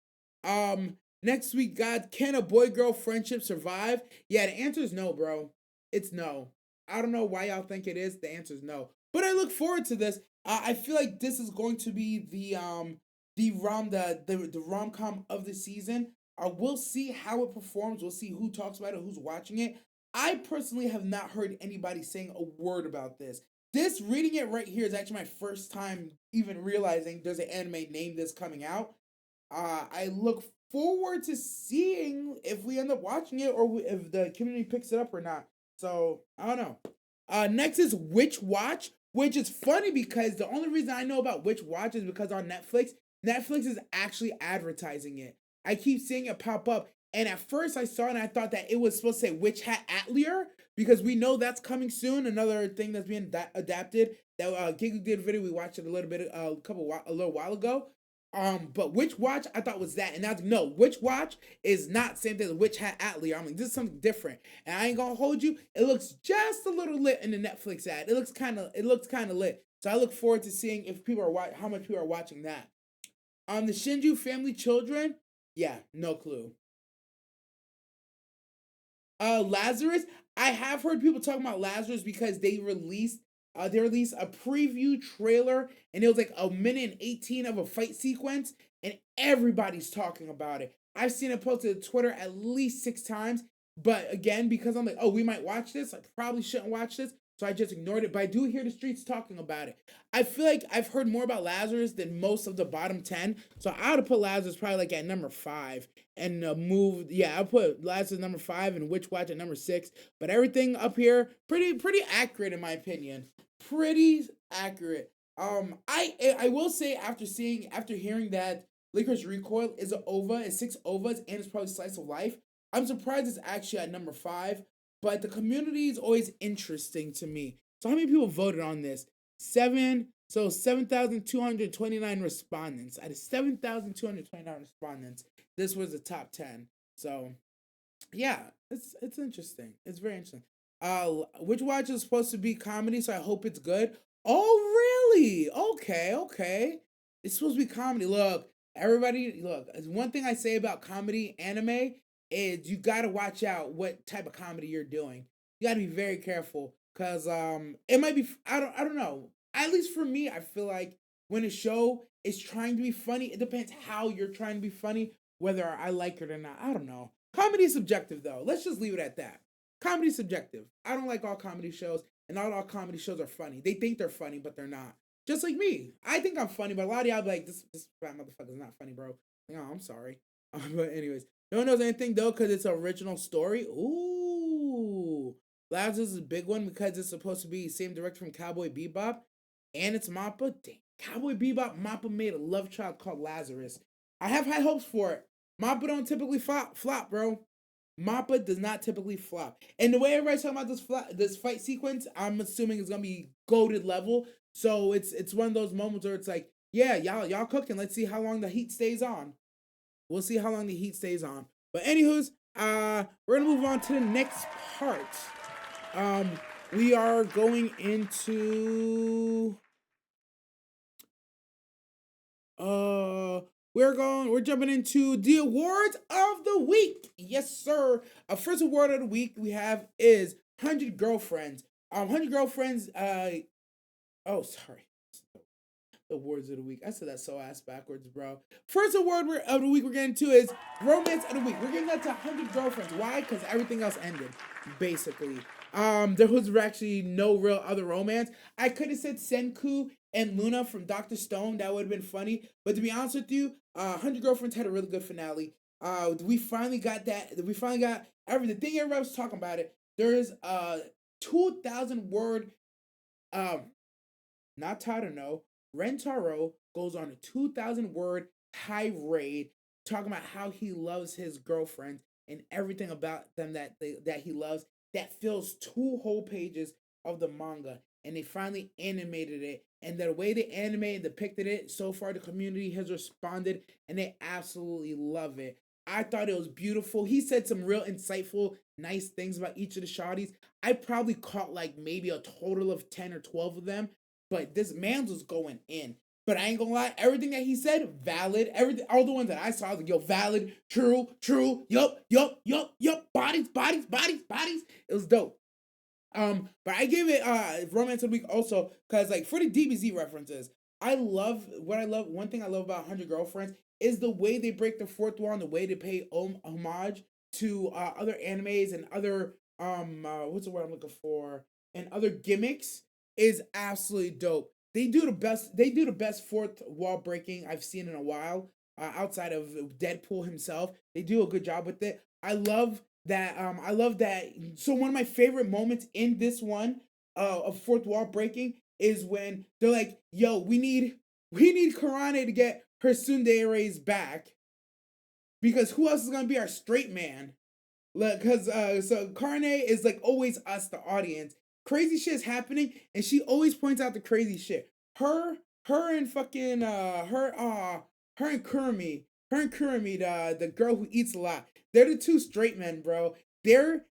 Next we got, can a boy girl friendship survive? Yeah, the answer is no, bro. It's no. I don't know why y'all think it is. The answer is no. But I look forward to this. I feel like this is going to be the rom com of the season. We'll see how it performs. We'll see who talks about it, who's watching it. I personally have not heard anybody saying a word about this. This reading it right here is actually my first time even realizing there's an anime named this coming out. I look forward to seeing if we end up watching it or if the community picks it up or not. So I don't know. Next is Witch Watch, which is funny because the only reason I know about Witch Watch is because on Netflix, Netflix is actually advertising it. I keep seeing it pop up, and at first I saw it and I thought that it was supposed to say Witch Hat Atelier because we know that's coming soon. Another thing that's being adapted. That Gigu did a video. We watched it a little bit a little while ago. But Witch Watch I thought was that, and now no, Witch Watch is not same thing as Witch Hat Atelier. I'm like, this is something different, and I ain't gonna hold you. It looks just a little lit in the Netflix ad. It looks kind of lit. So I look forward to seeing if people are how much people are watching that. The Shinju Family Children, yeah, no clue. Lazarus. I have heard people talking about Lazarus because they released a preview trailer and it was like a minute and 18 of a fight sequence and everybody's talking about it. I've seen it posted to Twitter at least 6 times, but again, because I'm like, oh, we might watch this, I probably shouldn't watch this. So I just ignored it, but I do hear the streets talking about it. I feel like I've heard more about Lazarus than most of the bottom 10. So I would have put Lazarus probably like at number 5 and I'll put Lazarus number 5 and Witch Watch at number 6. But everything up here, pretty accurate in my opinion. Pretty accurate. I will say after hearing that Licorice Recoil is an OVA, it's 6 OVAs, and it's probably slice of life. I'm surprised it's actually at number 5, but the community is always interesting to me. So how many people voted on this? 7,229 respondents. Out of 7,229 respondents, this was the top 10. So yeah, it's interesting. It's very interesting. Which Watch is supposed to be comedy, so I hope it's good. Oh, really? Okay, okay. It's supposed to be comedy. Look, everybody, look. One thing I say about comedy anime is you gotta watch out what type of comedy you're doing. You gotta be very careful because it might be. I don't know. At least for me, I feel like when a show is trying to be funny, it depends how you're trying to be funny, whether I like it or not. I don't know. Comedy is subjective, though. Let's just leave it at that. Comedy is subjective. I don't like all comedy shows, and not all comedy shows are funny. They think they're funny, but they're not. Just like me. I think I'm funny, but a lot of y'all be like, this fat motherfucker's not funny, bro. Like, oh, I'm sorry. But anyways, no one knows anything, though, because it's an original story. Ooh. Lazarus is a big one because it's supposed to be same director from Cowboy Bebop, and it's Mappa. Dang. Cowboy Bebop, Mappa made a love child called Lazarus. I have high hopes for it. Mappa don't typically flop, bro. Mappa does not typically flop. And the way everybody's talking about this fight sequence, I'm assuming it's gonna be goated level. So it's one of those moments where it's like, yeah, y'all cooking. Let's see how long the heat stays on. We'll see how long the heat stays on. But anywho's, we're gonna move on to the next part. Um, we are going into we're jumping into the awards of the week. Yes, sir. Our first award of the week we have is 100 Girlfriends. 100 Girlfriends, oh, sorry. The awards of the week. I said that so ass backwards, bro. First award of the week we're getting to is Romance of the Week. We're giving that to 100 Girlfriends. Why? Because everything else ended, basically. There was actually no real other romance. I could have said Senku and Luna from Dr. Stone. That would have been funny. But to be honest with you, 100 Girlfriends had a really good finale. We finally got that. We finally got everything. The thing everybody was talking about it. There is a 2,000 word, not Tadano. Rentaro goes on a 2,000 word tirade talking about how he loves his girlfriend and everything about them that he loves. That fills 2 whole pages of the manga, and they finally animated it. And the way they animated and depicted it, so far the community has responded, and they absolutely love it. I thought it was beautiful. He said some real insightful, nice things about each of the shawties. I probably caught like maybe a total of 10 or 12 of them, but this man's was going in. But I ain't gonna lie, everything that he said, valid. Everything, all the ones that I saw, I was like, yo, valid, true, yup, bodies. It was dope. But I give it Romance of the Week also because like for the DBZ references, I love one thing I love about 100 Girlfriends is the way they break the fourth wall and the way they pay homage to other animes and other what's the word I'm looking for, and other gimmicks is absolutely dope. They do the best fourth wall breaking I've seen in a while. Outside of Deadpool himself, they do a good job with it. I love that. So one of my favorite moments in this one of fourth wall breaking is when they're like, "Yo, we need Karane to get her tsunderes back because who else is gonna be our straight man?" Because so Carne is like always us, the audience. Crazy shit is happening, and she always points out the crazy shit. Her, her and fucking her and Kurumi, the girl who eats a lot. They're the two straight men, bro. Their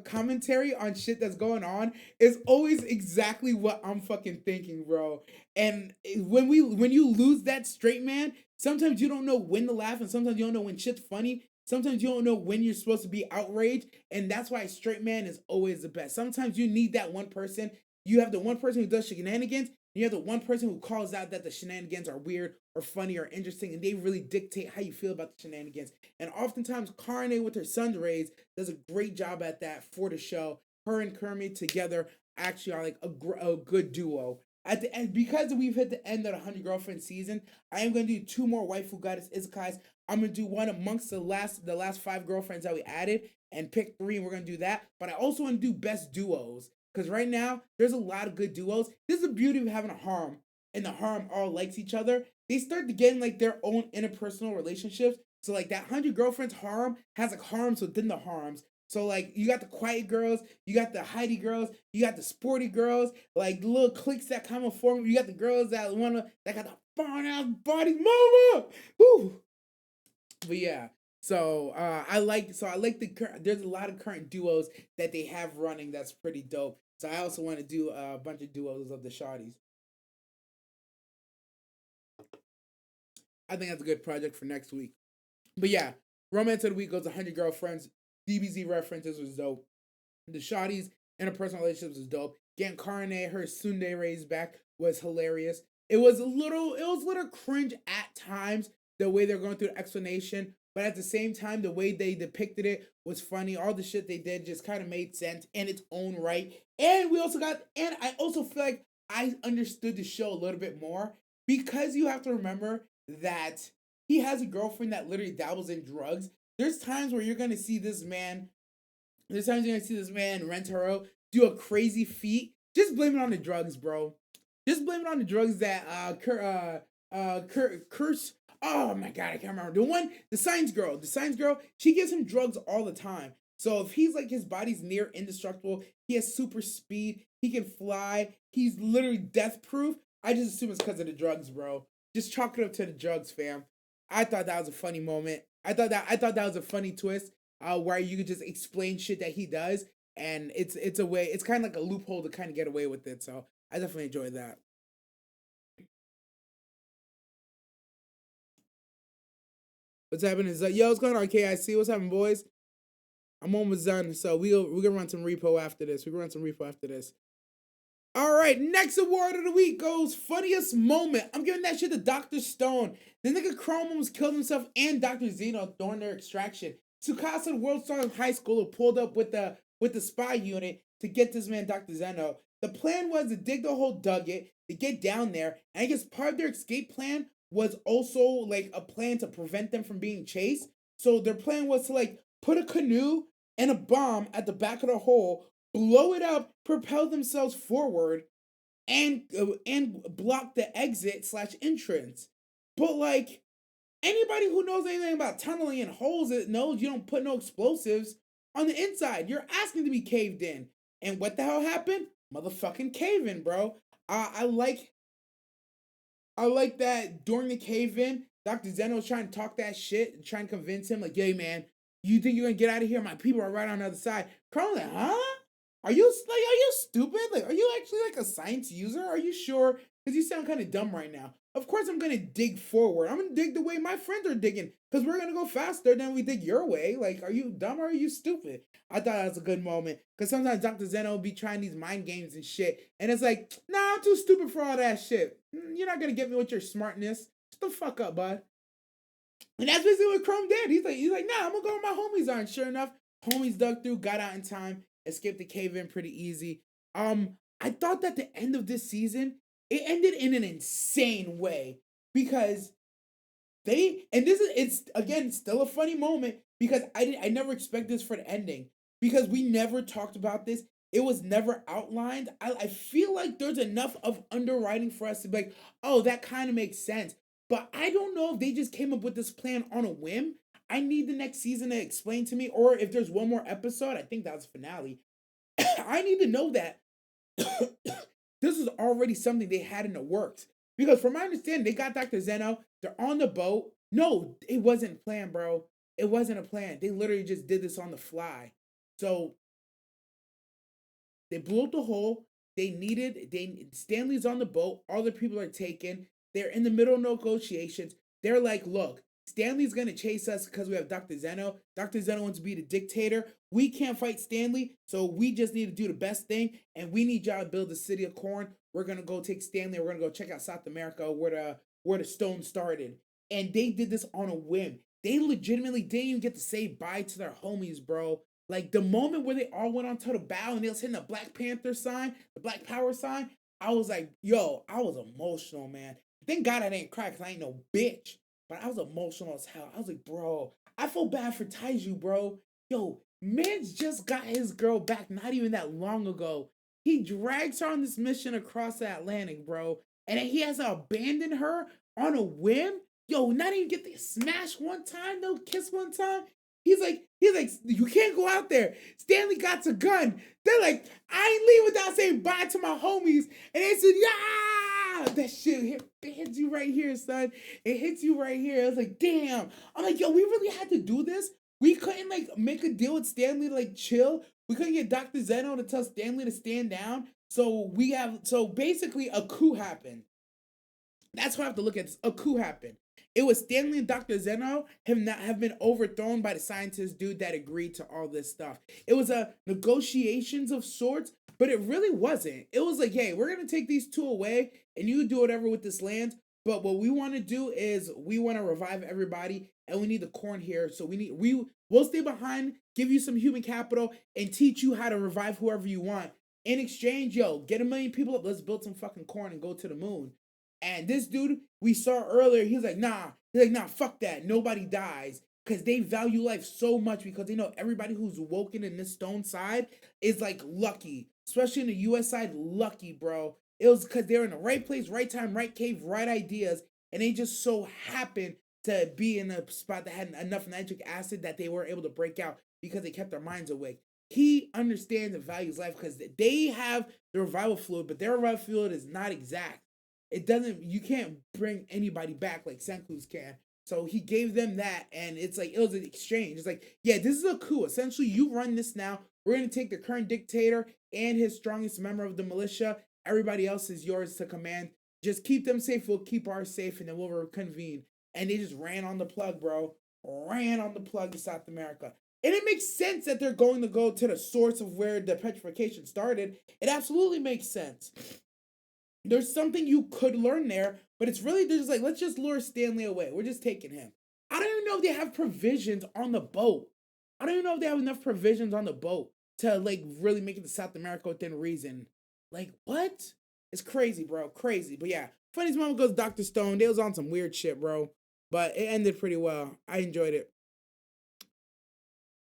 commentary on shit that's going on is always exactly what I'm fucking thinking, bro. And when you lose that straight man, sometimes you don't know when to laugh, and sometimes you don't know when shit's funny. Sometimes you don't know when you're supposed to be outraged, and that's why straight man is always the best. Sometimes you need that one person. You have the one person who does shenanigans, and you have the one person who calls out that the shenanigans are weird or funny or interesting, and they really dictate how you feel about the shenanigans. And oftentimes, Karne with her sunrays does a great job at that for the show. Her and Kermit together actually are like a good duo. At the end, because we've hit the end of the 100 Girlfriend season, I am going to do two more waifu goddess isekais. I'm gonna do one amongst the last five girlfriends that we added and pick three, and we're gonna do that. But I also want to do best duos because right now there's a lot of good duos. This is the beauty of having a harem, and the harem all likes each other. They start to get in like their own interpersonal relationships. So like that 100 girlfriends harem has like harems within the harems. So like you got the quiet girls, you got the Heidi girls, you got the sporty girls, like the little cliques that come and form. You got the girls that got the fine ass body, mama. Woo! But yeah, so I like there's a lot of current duos that they have running that's pretty dope. So I also want to do a bunch of duos of the shawties. I think that's a good project for next week. But yeah, Romance of the Week goes 100 Girlfriends. DBZ references was dope. The shawties interpersonal relationships was dope. Getting Carne her Sunday back was hilarious. It was a little cringe at times the way they're going through the explanation, but at the same time the way they depicted it was funny. All the shit they did just kind of made sense in its own right. And I also feel like I understood the show a little bit more because you have to remember that he has a girlfriend that literally dabbles in drugs. There's times where you're gonna see this man there's times you're gonna see this man Rentaro do a crazy feat. Just blame it on the drugs, bro. Just blame it on the drugs that curse. Oh my god, I can't remember the one. The science girl. The science girl. She gives him drugs all the time. So if he's like his body's near indestructible, he has super speed. He can fly. He's literally death proof. I just assume it's because of the drugs, bro. Just chalk it up to the drugs, fam. I thought that was a funny moment. I thought that was a funny twist where you could just explain shit that he does, and it's a way. It's kind of like a loophole to kind of get away with it. So I definitely enjoyed that. What's happening is yo, what's going on, KIC? What's happening, boys? I'm almost done, so we're gonna run some repo after this. We're gonna run some repo after this. All right, next award of the week goes funniest moment. I'm giving that shit to Dr. Stone. The nigga Chrome almost killed himself and Dr. Zeno during their extraction. Tsukasa, the world star of high school, pulled up with the spy unit to get this man Dr. Zeno. The plan was to dig the hole, dug it, to get down there, and I guess part of their escape plan was also like a plan to prevent them from being chased. So their plan was to like put a canoe and a bomb at the back of the hole, blow it up, propel themselves forward, and block the exit slash entrance. But like anybody who knows anything about tunneling and holes that knows you don't put no explosives on the inside. You're asking to be caved in. And what the hell happened? Motherfucking cave in, bro. I like I like that during the cave in, Dr. Zeno's trying to talk that shit, trying to convince him, like, "Yay, man, you think you're gonna get out of here? My people are right on the other side." Carl's like, "Huh? Are you stupid? Like, are you actually like a science user? Are you sure?" because you sound kind of dumb right now. Of course, I'm gonna dig forward. I'm gonna dig the way my friends are digging, because we're gonna go faster than we dig your way. Like, are you dumb or are you stupid? I thought that was a good moment, because sometimes Dr. Zeno will be trying these mind games and shit, and it's like, nah, I'm too stupid for all that shit. You're not gonna get me with your smartness. Shut the fuck up, bud. And that's basically what Chrome did. He's like, nah, I'm gonna go where my homies are. And sure enough, homies dug through, got out in time, escaped the cave in pretty easy. I thought that the end of this season, it ended in an insane way, because this is, it's again still a funny moment, because I never expected this for the ending, because we never talked about this. It was never outlined. I feel like there's enough of underwriting for us to be like, oh, that kind of makes sense. But I don't know if they just came up with this plan on a whim. I need the next season to explain to me, or if there's one more episode, I think that's finale. I need to know that this is already something they had in the works. Because from my understanding, they got Dr. Zeno, they're on the boat. No, it wasn't planned, bro. It wasn't a plan. They literally just did this on the fly. So they blew up the hole. Stanley's on the boat. All the people are taken. They're in the middle of negotiations. They're like, look, Stanley's gonna chase us because we have Dr. Zeno. Dr. Zeno wants to be the dictator. We can't fight Stanley, so we just need to do the best thing, and we need y'all to build the city of corn. We're gonna go take Stanley. We're gonna go check out South America, where the stone started. And they did this on a whim. They legitimately didn't even get to say bye to their homies, bro. Like, the moment where they all went onto the bow and they was hitting the Black Panther sign, the Black Power sign, I was like, yo, I was emotional, man. Thank God I didn't cry, because I ain't no bitch. But I was emotional as hell. I was like, bro, I feel bad for Taiju, bro. Yo, man's just got his girl back not even that long ago. He drags her on this mission across the Atlantic, bro. And then he has to abandon her on a whim. Yo, not even get to smash one time, no kiss one time. He's like, you can't go out there. Stanley got a gun. They're like, I ain't leave without saying bye to my homies. And they said, yeah, that shit hits you right here, son. It hits you right here. I was like, damn. I'm like, yo, we really had to do this. We couldn't like make a deal with Stanley to like chill. We couldn't get Dr. Zeno to tell Stanley to stand down. So basically a coup happened. That's how I have to look at this. A coup happened. It was Stanley and Dr. Zeno have been overthrown by the scientist dude that agreed to all this stuff. It was a negotiations of sorts, but it really wasn't. It was like, hey, we're gonna take these two away, and you do whatever with this land. But what we want to do is we want to revive everybody, and we need the corn here. So we'll stay behind, give you some human capital, and teach you how to revive whoever you want. In exchange, yo, get 1,000,000 people up. Let's build some fucking corn and go to the moon. And this dude we saw earlier, he's like, nah. He's like, nah, fuck that. Nobody dies. Because they value life so much, because they know everybody who's woken in this stone side is like lucky. Especially in the US side, lucky, bro. It was because they're in the right place, right time, right cave, right ideas. And they just so happened to be in a spot that had enough nitric acid that they were able to break out because they kept their minds awake. He understands and values life, because they have the revival fluid, but their revival fluid is not exact. It doesn't, you can't bring anybody back like Senku's can. So he gave them that, and it's like, it was an exchange. It's like, yeah, this is a coup. Essentially, you run this now. We're going to take the current dictator and his strongest member of the militia. Everybody else is yours to command. Just keep them safe. We'll keep ours safe, and then we'll reconvene. And they just ran on the plug, bro. Ran on the plug to South America. And it makes sense that they're going to go to the source of where the petrification started. It absolutely makes sense. There's something you could learn there, but it's really, they're just like, let's just lure Stanley away. We're just taking him. I don't even know if they have provisions on the boat. I don't even know if they have enough provisions on the boat to like really make it to South America within reason. Like, what? It's crazy, bro. Crazy. But yeah, funniest moment goes Dr. Stone. They was on some weird shit, bro. But it ended pretty well. I enjoyed it.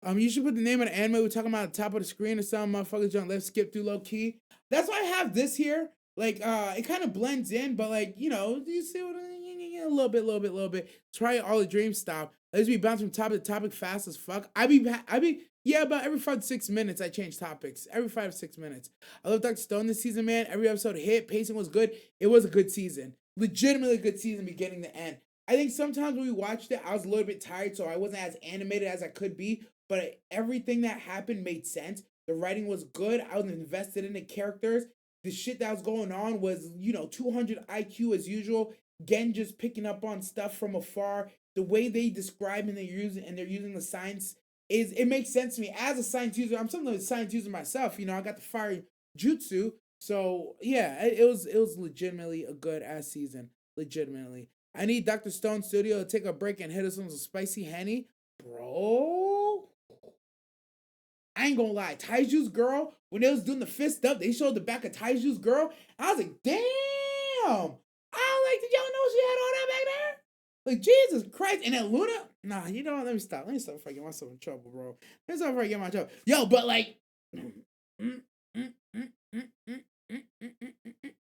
You should put the name of the anime we're talking about at the top of the screen or something. Motherfuckers don't let skip through low key. That's why I have this here. Like, it kind of blends in, but like, you know, you see what a little bit. Try all the dream stop. Let's be bouncing from topic to topic fast as fuck. Yeah, about every 5 to 6 minutes I change topics. Every 5 to 6 minutes. I love Dr. Stone this season, man. Every episode hit. Pacing was good. It was a good season. Legitimately good season, beginning to end. I think sometimes when we watched it, I was a little bit tired, so I wasn't as animated as I could be. But everything that happened made sense. The writing was good. I was invested in the characters. the shit that was going on was, 200 IQ as usual. Gen just picking up on stuff from afar. The way they describe and they're using the science is it makes sense to me as a science user. I'm something of a science user myself. I got the fire jutsu. So yeah, it was legitimately a good ass season. Legitimately. I need Dr. Stone Studio to take a break and hit us with some spicy henny. Bro. I ain't gonna lie, Taiju's girl, when they was doing the fist up, they showed the back of Taiju's girl. I was like, damn. I was like, did y'all know she had all that back there? Like, Jesus Christ. And then Luna, nah, you know what? Let me stop. Let me stop before I get myself in trouble, bro. Let me stop before I get myself in trouble. Yo, but like,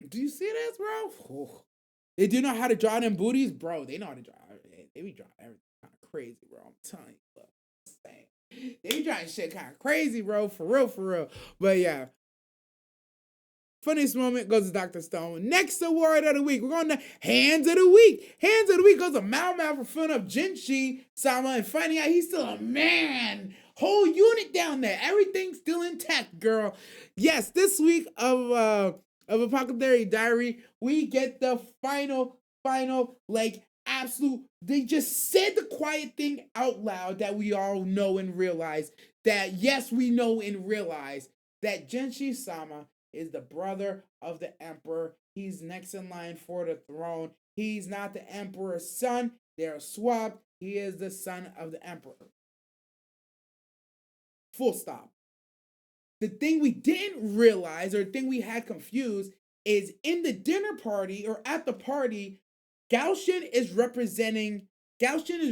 do you see this, bro? They do know how to draw them booties, bro. They know how to draw. They be drawing everything kind of crazy, bro. I'm telling you, bro. They be drawing shit kind of crazy, bro. For real, for real. But yeah, funniest moment goes to Dr. Stone. Next award of the week, we're going to Hands of the Week. Hands of the Week goes to Mao for filling up Jinshi Sama and finding out he's still a man. Whole unit down there. Everything's still intact, girl. Yes, this week of Apocalypse Diary, we get the final, like, absolute. They just said the quiet thing out loud that we all know and realize that, yes, we know and realize that Jinshi Sama is the brother of the emperor. He's next in line for the throne. He's not the emperor's son. They're swapped. He is the son of the emperor. Full stop. The thing we didn't realize, or the thing we had confused, is in the dinner party or at the party, Gaoshin is representing Jinshi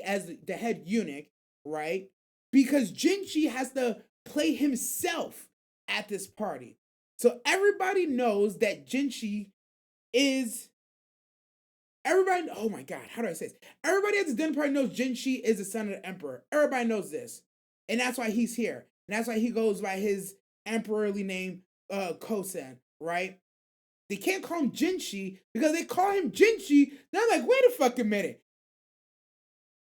as the head eunuch, right? Because Jinshi has to play himself at this party. So everybody knows that Jinshi is everybody. Oh my god, how do I say this? Everybody at this dinner party knows Jinshi is the son of the emperor. Everybody knows this. And that's why he's here. And that's why he goes by his emperorly name, Kosen, right? They can't call him Jinshi because they call him Jinshi. They're like, wait a fucking minute.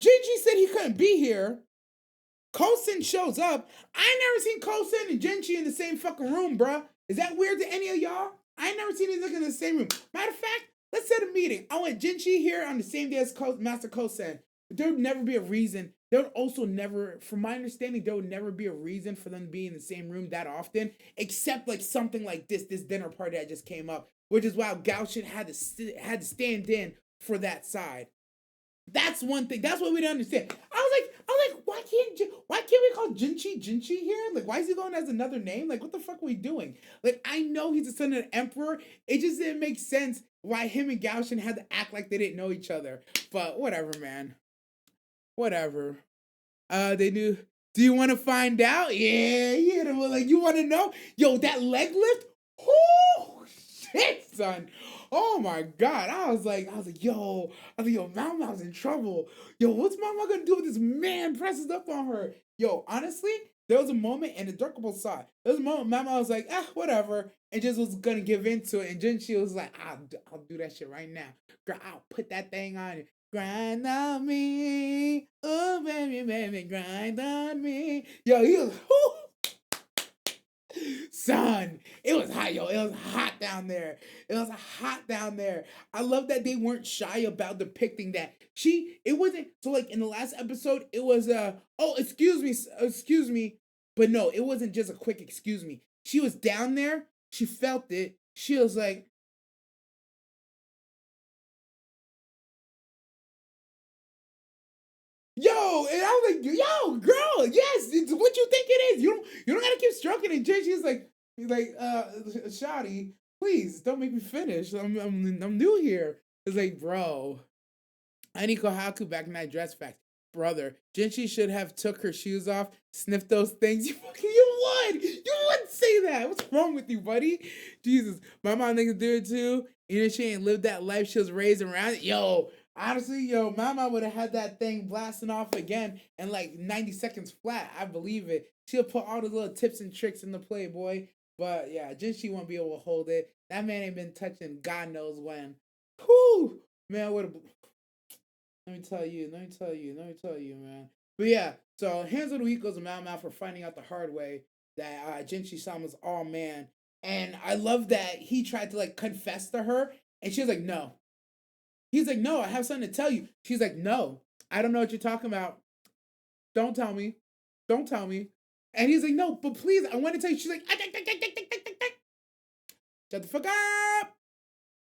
Jinshi said he couldn't be here. Kosen shows up. I ain't never seen Kosen and Jinshi in the same fucking room, bruh. Is that weird to any of y'all? I ain't never seen these niggas in the same room. Matter of fact, let's set a meeting. I want Jinshi here on the same day as Master Kosen. There would never be a reason. There would also never, from my understanding, there would never be a reason for them to be in the same room that often, except like something like this dinner party that just came up, which is why Gaoshin had to stand in for that side. That's one thing. That's what we didn't understand. I was like, why can't we call Jinshi here? Like, why is he going as another name? Like, what the fuck are we doing? Like, I know he's the son of the emperor. It just didn't make sense why him and Gaoshin had to act like they didn't know each other. But whatever, man. Whatever. They knew. Do you want to find out? Yeah. They were like, you want to know? Yo, that leg lift? Oh shit, son. Oh my god. I was like, yo, Mama's in trouble. Yo, what's Mama gonna do with this man presses up on her? Yo, honestly, there was a moment, and the Durkable saw it. There was a moment Mama was like, whatever, and just was gonna give into it. And then she was like, I'll do that shit right now. Girl, I'll put that thing on you. Grind on me. Oh, baby, grind on me. Yo, he was, son, it was hot, yo. It was hot down there. It was hot down there. I love that they weren't shy about depicting that. It wasn't, so like in the last episode, it was, oh, excuse me. But no, it wasn't just a quick excuse me. She was down there. She felt it. She was like, yo, and I was like, yo, girl, yes, it's what you think it is. You don't gotta keep stroking it. Jay, he's like, Shotty, please don't make me finish. I'm new here. It's like, bro, I need Kohaku back in that dress fact. Brother, Jinshi should have took her shoes off, sniffed those things. You would say that. What's wrong with you, buddy? Jesus, my mom thinks do it too. You know, she ain't lived that life she was raised around. Yo, honestly, yo, Mama would have had that thing blasting off again in like 90 seconds flat. I believe it. She'll put all the little tips and tricks in the Playboy. But yeah, Jinshi won't be able to hold it. That man ain't been touching God knows when. Whew! Man, what a. Let me tell you, man. But yeah, so Hands of the Week goes to Mao for finding out the hard way that Jinchi-sama was all man. And I love that he tried to like confess to her, and she was like, no. He's like, no, I have something to tell you. She's like, no, I don't know what you're talking about. Don't tell me. Don't tell me. And he's like, no, but please, I want to tell you. She's like, shut the fuck up.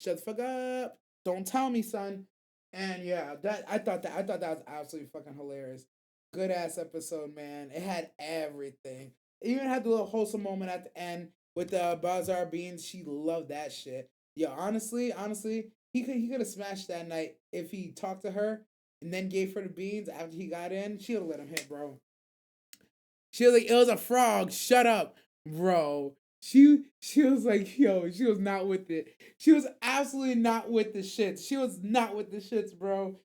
Shut the fuck up. Don't tell me, son. And yeah, that I thought that was absolutely fucking hilarious. Good ass episode, man. It had everything. It even had the little wholesome moment at the end with the Bazaar beans. She loved that shit. Yeah, honestly, he could have smashed that night if he talked to her and then gave her the beans after he got in. She would have let him hit, bro. She was like, it was a frog. Shut up, bro. She was like, yo, she was not with it. She was absolutely not with the shits. She was not with the shits, bro.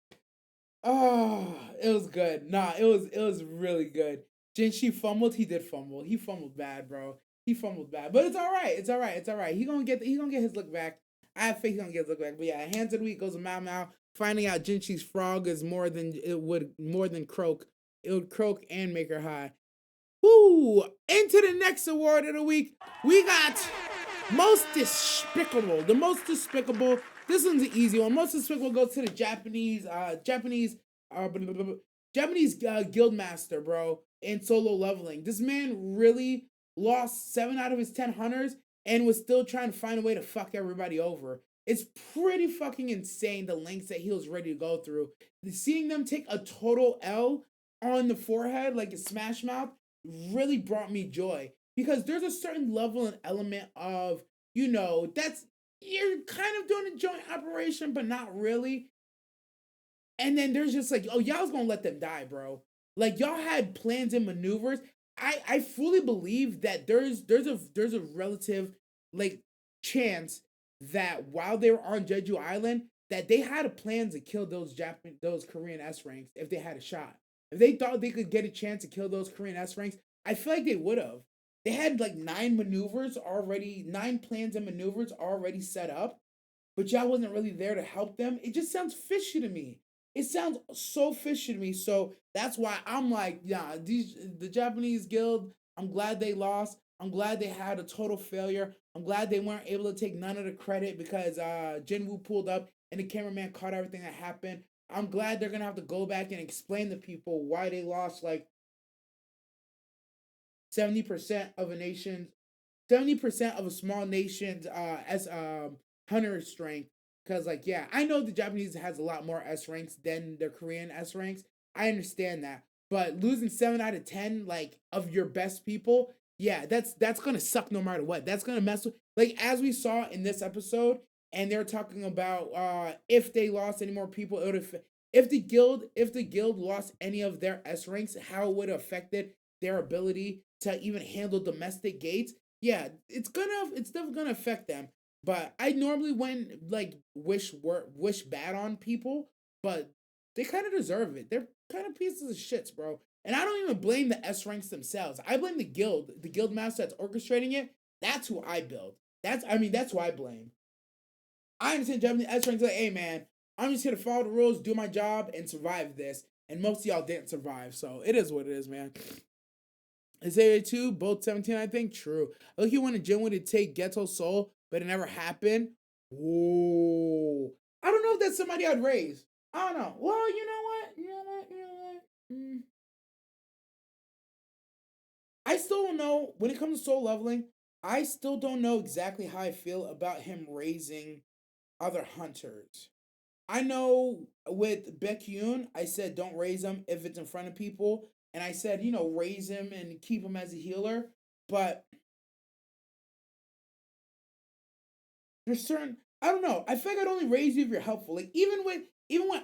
Oh, it was good. Nah, it was really good. Jinshi fumbled. He did fumble. He fumbled bad, bro. He fumbled bad, but it's all right. It's all right. It's all right. He gonna get his look back. I have faith he gonna get his look back. But yeah, hands of the week goes to Mao Mao. Finding out Jinshi's frog is more than croak. It would croak and make her high. Woo! Into the next award of the week, we got most despicable. The most despicable. This one's an easy one. Most despicable goes to the uh, blah, blah, blah, Japanese guild master, bro, in solo leveling. This man really lost 7 out of his 10 hunters and was still trying to find a way to fuck everybody over. It's pretty fucking insane the lengths that he was ready to go through. Seeing them take a total L on the forehead like a smash mouth really brought me joy because there's a certain level and element of, that's you're kind of doing a joint operation, but not really. And then there's just like, oh, y'all's gonna let them die, bro. Like y'all had plans and maneuvers. I fully believe that there's a relative like chance that while they were on Jeju Island, that they had a plan to kill those Korean S ranks if they had a shot. If they thought they could get a chance to kill those Korean S ranks, I feel like they would have. They had like 9 plans and maneuvers already set up, but y'all wasn't really there to help them. It just sounds fishy to me. It sounds so fishy to me. So that's why I'm like, yeah, the Japanese guild. I'm glad they lost. I'm glad they had a total failure. I'm glad they weren't able to take none of the credit because Jinwoo pulled up and the cameraman caught everything that happened. I'm glad they're gonna have to go back and explain to people why they lost like 70% of a nation's 70% of a small nation's as hunter strength. Because like yeah, I know the Japanese has a lot more S ranks than the Korean S ranks. I understand that, but losing 7 out of 10 like of your best people, yeah, that's gonna suck no matter what. That's gonna mess with like as we saw in this episode, and they're talking about if they lost any more people, it would have if the guild lost any of their S ranks, how it would have affected their ability to even handle domestic gates. Yeah, it's definitely gonna affect them. But I normally wouldn't like wish bad on people, but they kind of deserve it. They're kind of pieces of shits, bro. And I don't even blame the S ranks themselves. I blame the guild master that's orchestrating it. That's who I build. That's who I blame. I understand Japanese S ranks like, hey man, I'm just here to follow the rules, do my job, and survive this. And most of y'all didn't survive, so it is what it is, man. Is there two? Both 17, I think. True. Look, he went to gym to take Ghetto's soul, but it never happened. Whoa. I don't know if that's somebody I'd raise. I don't know. Well, you know what? I still don't know. When it comes to soul leveling, I still don't know exactly how I feel about him raising other hunters. I know with Baekhyun, I said don't raise him if it's in front of people. And I said, raise him and keep him as a healer. But there's certain I don't know. I feel like I'd only raise you if you're helpful. Like even with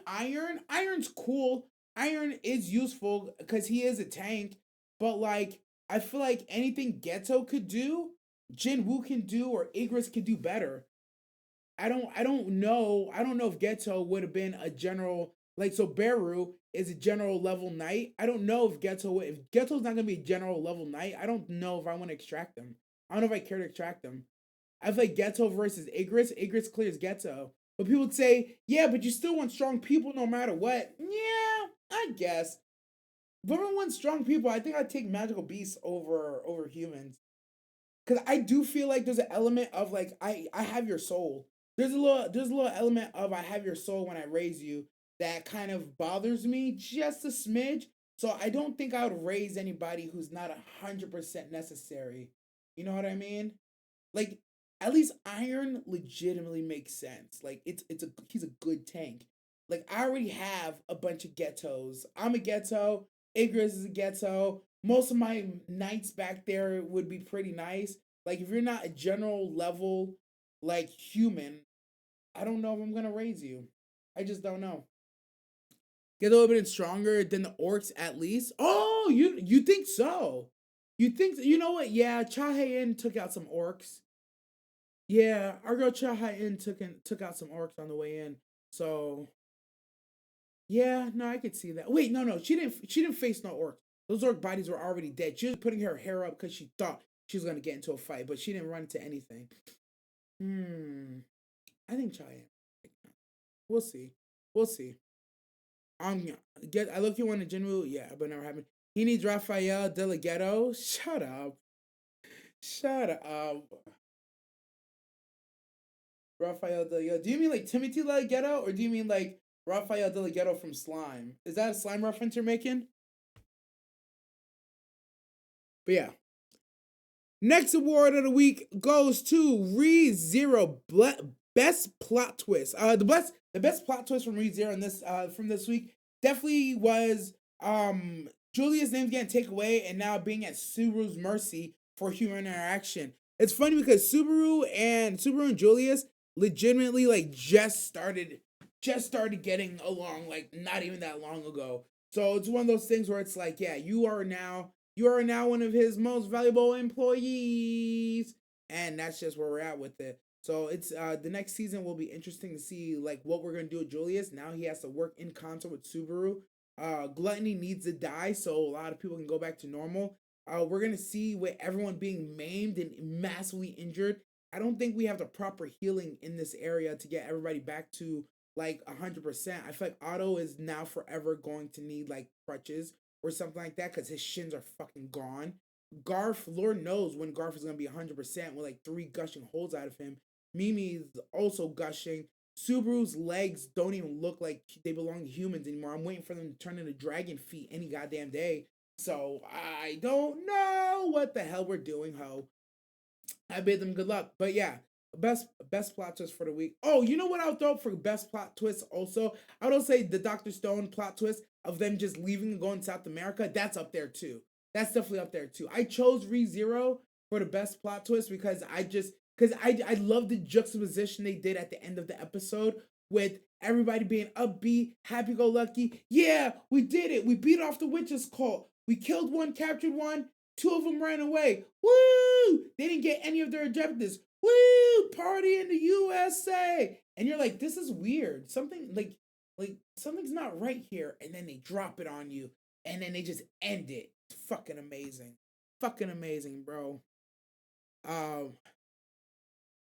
Iron's cool. Iron is useful because he is a tank. But like I feel like anything Ghetto could do, Jin Woo can do, or Igris could do better. I don't know if Ghetto would have been a general like so Beru is a general level knight. I don't know if Ghetto's not gonna be a general level knight, I don't know if I want to extract them. I don't know if I care to extract them. I feel like Ghetto versus Igris. Igris clears Ghetto. But people would say, yeah, but you still want strong people no matter what. Yeah, I guess. if everyone wants strong people, I think I'd take magical beasts over humans. Because I do feel like there's an element of like I have your soul. There's a little element of I have your soul when I raise you that kind of bothers me just a smidge. So I don't think I would raise anybody who's not 100% necessary. You know what I mean? Like at least Iron legitimately makes sense. Like it's a he's a good tank. Like I already have a bunch of ghettos. I'm a ghetto. Igris is a ghetto. Most of my knights back there would be pretty nice. Like if you're not a general level like human, I don't know if I'm gonna raise you. I just don't know. Get a little bit stronger than the orcs at least. Oh, you think so? You think you know what? Yeah, Chahayan took out some orcs. Yeah, our girl Chahayan took out some orcs on the way in. So yeah, no, I could see that. Wait, no, she didn't face no orcs. Those orc bodies were already dead. She was putting her hair up because she thought she was gonna get into a fight, but she didn't run into anything. Hmm. I think Chahayan. We'll see. We'll see. Get. I look you one to Jinwoo. Yeah, but never happened. He needs Rafael Delgado. Shut up. Shut up. Rafael Delgado. Do you mean like Timothy Delgado, or do you mean like Rafael Delgado from Slime? Is that a Slime reference you're making? But yeah. Next award of the week goes to Rezero best plot twist. The best plot twist from Rezero in this from this week definitely was Julius' name's getting taken away and now being at Subaru's mercy for human interaction. It's funny because Subaru and Julius legitimately like just started getting along like not even that long ago. So it's one of those things where it's like, yeah, you are now one of his most valuable employees, and that's just where we're at with it. So it's the next season will be interesting to see like what we're gonna do with Julius. Now he has to work in concert with Subaru. Gluttony needs to die so a lot of people can go back to normal. We're gonna see with everyone being maimed and massively injured. I don't think we have the proper healing in this area to get everybody back to like 100%. I feel like Otto is now forever going to need like crutches or something like that because his shins are fucking gone. Garth, Lord knows when Garth is gonna be 100% with like three gushing holes out of him. Mimi is also gushing. Subaru's legs don't even look like they belong to humans anymore. I'm waiting for them to turn into dragon feet any goddamn day. So I don't know what the hell we're doing, ho. I bid them good luck. But yeah, best plot twist for the week. Oh, you know what I'll throw up for best plot twist also? I would say the Dr. Stone plot twist of them just leaving and going to South America. That's up there too. That's definitely up there too. I chose ReZero for the best plot twist because I love the juxtaposition they did at the end of the episode with everybody being upbeat, happy go lucky. Yeah, we did it. We beat off the witches cult. We killed one, captured one, two of them ran away. Woo! They didn't get any of their objectives. Woo! Party in the USA. And you're like, this is weird. Something like something's not right here. And then they drop it on you. And then they just end it. It's fucking amazing. Fucking amazing, bro. Um,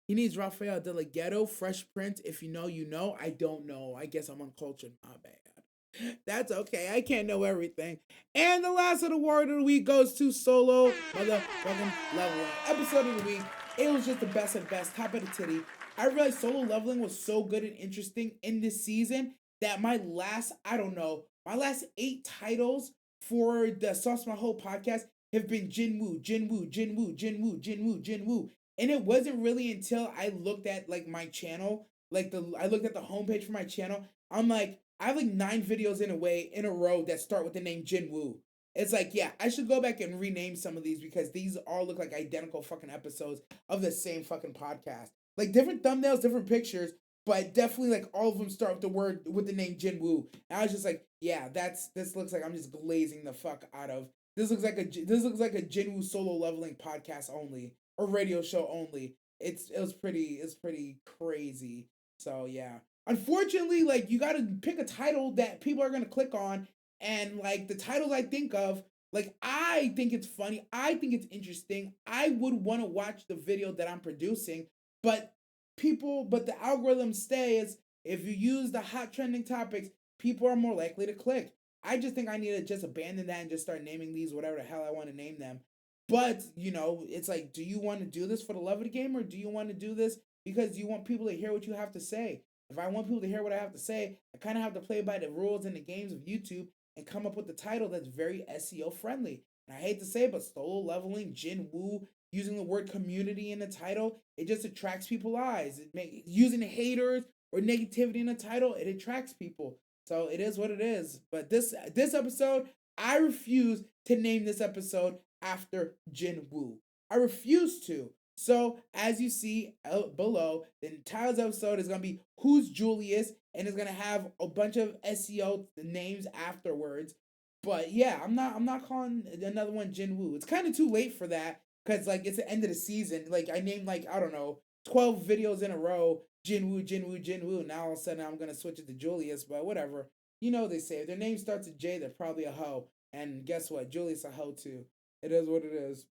he needs Rafael Delgado, Fresh Prince. If you know, you know. I don't know. I guess I'm uncultured. My bad. That's okay. I can't know everything. And the last of the word of the week goes to Solo Motherfucking Leveling. Episode of the week. It was just the best of the best. Top of the titty. I realized Solo Leveling was so good and interesting in this season that I don't know, my last 8 titles for the Sauce Maho podcast have been Jinwoo, Jinwoo, Jinwoo, Jinwoo, Jinwoo, Jinwoo. And it wasn't really until I looked at like my channel, I looked at the homepage for my channel. I'm like, I have like 9 videos in a row that start with the name Jinwoo. It's like, yeah, I should go back and rename some of these because these all look like identical fucking episodes of the same fucking podcast. Like different thumbnails, different pictures, but definitely like all of them start with the name Jinwoo. And I was just like, yeah, this looks like I'm just glazing the fuck out of. This looks like a Jinwoo solo leveling podcast only or radio show only. It's pretty crazy. So yeah. Unfortunately, like you gotta pick a title that people are gonna click on, and like the titles I think of, like I think it's funny, I think it's interesting. I would want to watch the video that I'm producing, but but the algorithm stays if you use the hot trending topics, people are more likely to click. I just think I need to just abandon that and just start naming these whatever the hell I want to name them. But, it's like, do you want to do this for the love of the game, or do you want to do this because you want people to hear what you have to say? If I want people to hear what I have to say, I kind of have to play by the rules and the games of YouTube and come up with a title that's very SEO friendly. And I hate to say it, but solo leveling, Jin Woo, using the word community in the title, it just attracts people's eyes. Using haters or negativity in the title, it attracts people. So it is what it is. But this episode, I refuse to name this episode after Jin Woo. I refuse to. So as you see out below, the entire episode is gonna be Who's Julius, and it's gonna have a bunch of SEO names afterwards. But yeah, I'm not calling another one Jin Woo. It's kind of too late for that because like it's the end of the season. Like I named like I don't know 12 videos in a row. Jin Woo, Jin Woo, Jin Woo. Now all of a sudden I'm gonna switch it to Julius, but whatever. They say if their name starts with J, they're probably a hoe. And guess what? Julius a hoe too. It is what it is.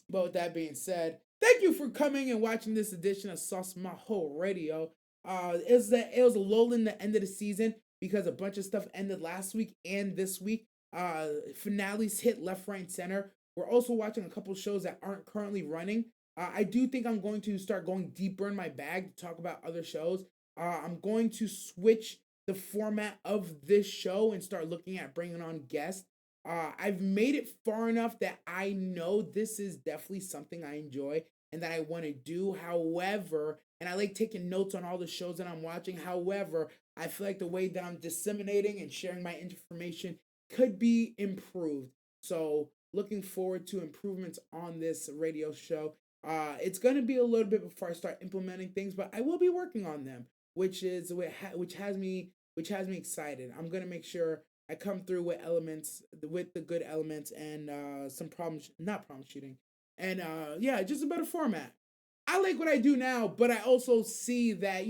But with that being said, thank you for coming and watching this edition of Sauce Maho Radio. It was a lull in the end of the season because a bunch of stuff ended last week and this week. Finales hit left, right, and center. We're also watching a couple shows that aren't currently running. I do think I'm going to start going deeper in my bag to talk about other shows. I'm going to switch the format of this show and start looking at bringing on guests. I've made it far enough that I know this is definitely something I enjoy and that I want to do. However, and I like taking notes on all the shows that I'm watching. However, I feel like the way that I'm disseminating and sharing my information could be improved. So, looking forward to improvements on this radio show. It's going to be a little bit before I start implementing things, but I will be working on them, which has me excited. I'm going to make sure I come through with the good elements and some problems, not problem shooting, and yeah, just a better format. I like what I do now, but I also see that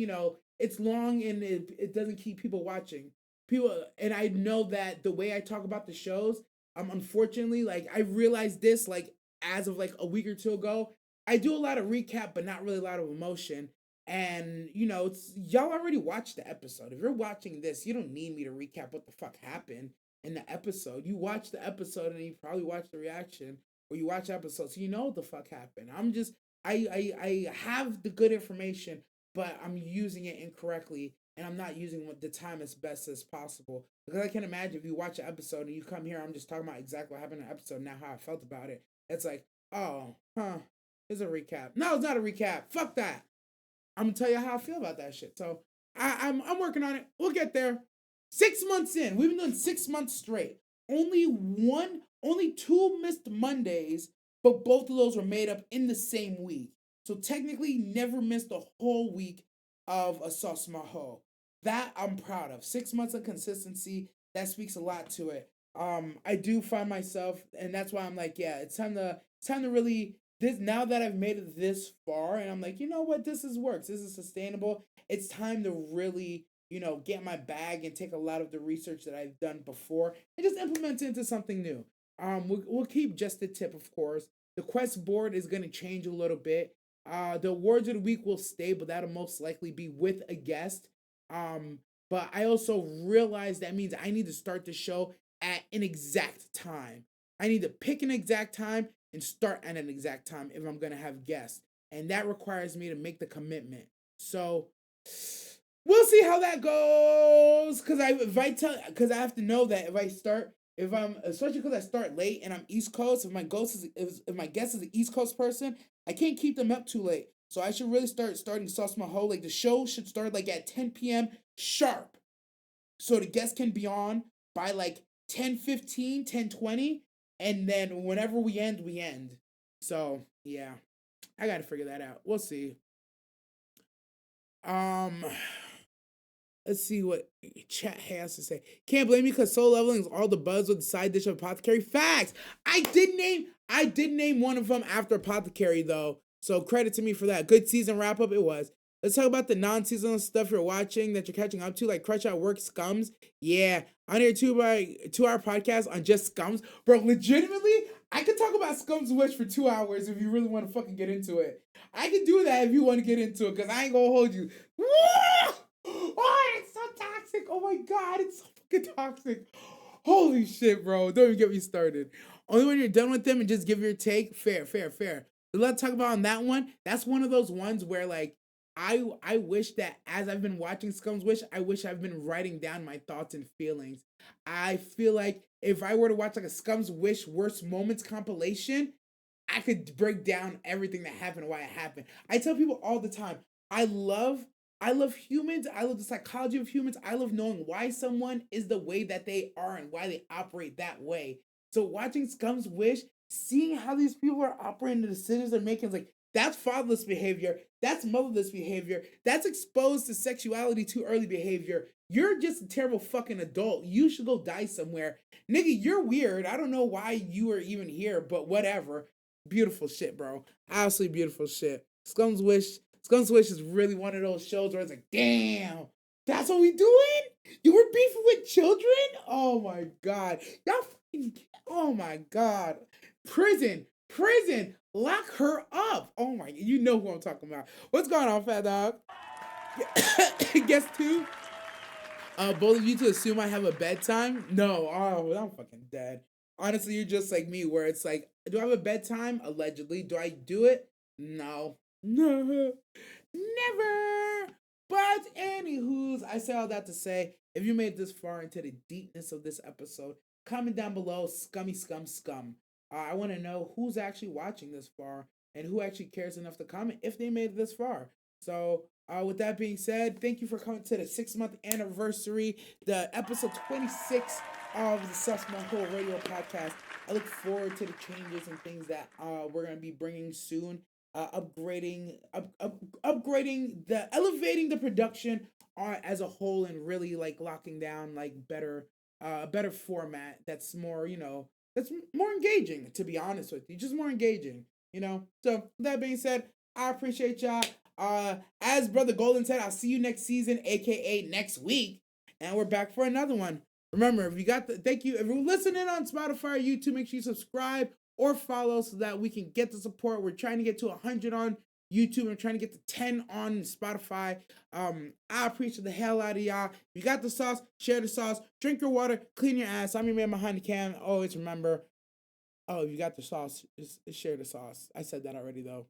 it's long and it doesn't keep people watching. And I know that the way I talk about the shows, unfortunately, like I realized this like as of like a week or two ago. I do a lot of recap, but not really a lot of emotion. And it's y'all already watched the episode. If you're watching this, you don't need me to recap what the fuck happened in the episode. You watch the episode and you probably watch the reaction, or you watch episodes, so you know what the fuck happened. I have the good information, but I'm using it incorrectly, and I'm not using the time as best as possible. Because I can imagine if you watch an episode and you come here, I'm just talking about exactly what happened in the episode, now how I felt about it. It's like, oh, huh, it's a recap. No, it's not a recap. Fuck that. I'm gonna tell you how I feel about that shit. So I'm working on it. We'll get there. 6 months in, we've been doing 6 months straight. Only two missed Mondays, but both of those were made up in the same week. So technically, never missed a whole week of a Sauce Maho. That I'm proud of. 6 months of consistency. That speaks a lot to it. I do find myself, and that's why I'm like, yeah, it's time to really this now that I've made it this far, and I'm like, you know what, this is works. This is sustainable. It's time to really, get my bag and take a lot of the research that I've done before and just implement it into something new. We'll keep just the tip, of course. The quest board is gonna change a little bit. The awards of the week will stay, but that'll most likely be with a guest. Um, but I also realize that means I need to start the show at an exact time. I need to pick an exact time and start at an exact time if I'm gonna have guests, and that requires me to make the commitment. So we'll see how that goes. Because I have to know that if I'm especially because I start late and I'm East Coast. If my guest is an East Coast person, I can't keep them up too late. So I should really starting Sauce My Whole. Like the show should start like at 10 p.m. sharp, so the guests can be on by like 10:15, 10:20, and then whenever we end, we end. So yeah, I gotta figure that out. We'll see. Um, let's see what chat has to say. Can't blame me because soul leveling is all the buzz with the side dish of apothecary. Facts. I did name one of them after apothecary though. So credit to me for that. Good season wrap up it was. Let's talk about the non-seasonal stuff you're watching that you're catching up to, like Crush at Work, Scums. Yeah, on here 2 hour podcast on just Scums, bro. Legitimately, I could talk about Scums Wish for 2 hours if you really want to fucking get into it. I can do that if you want to get into it, cause I ain't gonna hold you. Oh, it's so toxic. Oh my god, it's so fucking toxic. Holy shit, bro. Don't even get me started. Only when you're done with them and just give your take. Fair, fair, fair. So let's talk about on that one. That's one of those ones where like I wish that as I've been watching Scum's Wish, I wish I've been writing down my thoughts and feelings. I feel like if I were to watch like a Scum's Wish worst moments compilation, I could break down everything that happened and why it happened. I tell people all the time, I love I love humans. I love the psychology of humans. I love knowing why someone is the way that they are and why they operate that way. So watching Scum's Wish, seeing how these people are operating, the decisions they're making, is like that's fatherless behavior. That's motherless behavior. That's exposed to sexuality too early behavior. You're just a terrible fucking adult. You should go die somewhere. Nigga, you're weird. I don't know why you are even here, but whatever. Beautiful shit, bro. Absolutely beautiful shit. Scum's Wish is really one of those shows where it's like, damn, that's what we doing? You were beefing with children? Oh my god. Y'all fucking, oh my god. Prison. Lock her up. Oh my, you know who I'm talking about. What's going on, fat dog? Guess two? Both of you to assume I have a bedtime? No, oh, I'm fucking dead. Honestly, you're just like me, where it's like, do I have a bedtime? Allegedly. Do I do it? No. No. Never. But anywho's, I say all that to say, if you made this far into the deepness of this episode, comment down below, scum. I want to know who's actually watching this far and who actually cares enough to comment if they made it this far. So, with that being said, thank you for coming to the 6 month anniversary, the episode 26 of the Sus Maho Radio Podcast. I look forward to the changes and things that we're gonna be bringing soon. Elevating the production as a whole, and really like locking down like better format that's more that's more engaging. To be honest with you, just more engaging. So that being said, I appreciate y'all. As Brother Golden said, I'll see you next season, aka next week, and we're back for another one. Remember, if you got the thank you, if you're listening on Spotify or YouTube, make sure you subscribe or follow so that we can get the support. We're trying to get to 100 on YouTube. I'm trying to get to 10 on Spotify. I appreciate the hell out of y'all. If you got the sauce, share the sauce, drink your water, clean your ass. I'm your man behind the cam. Always remember, oh, if you got the sauce, just share the sauce. I said that already though.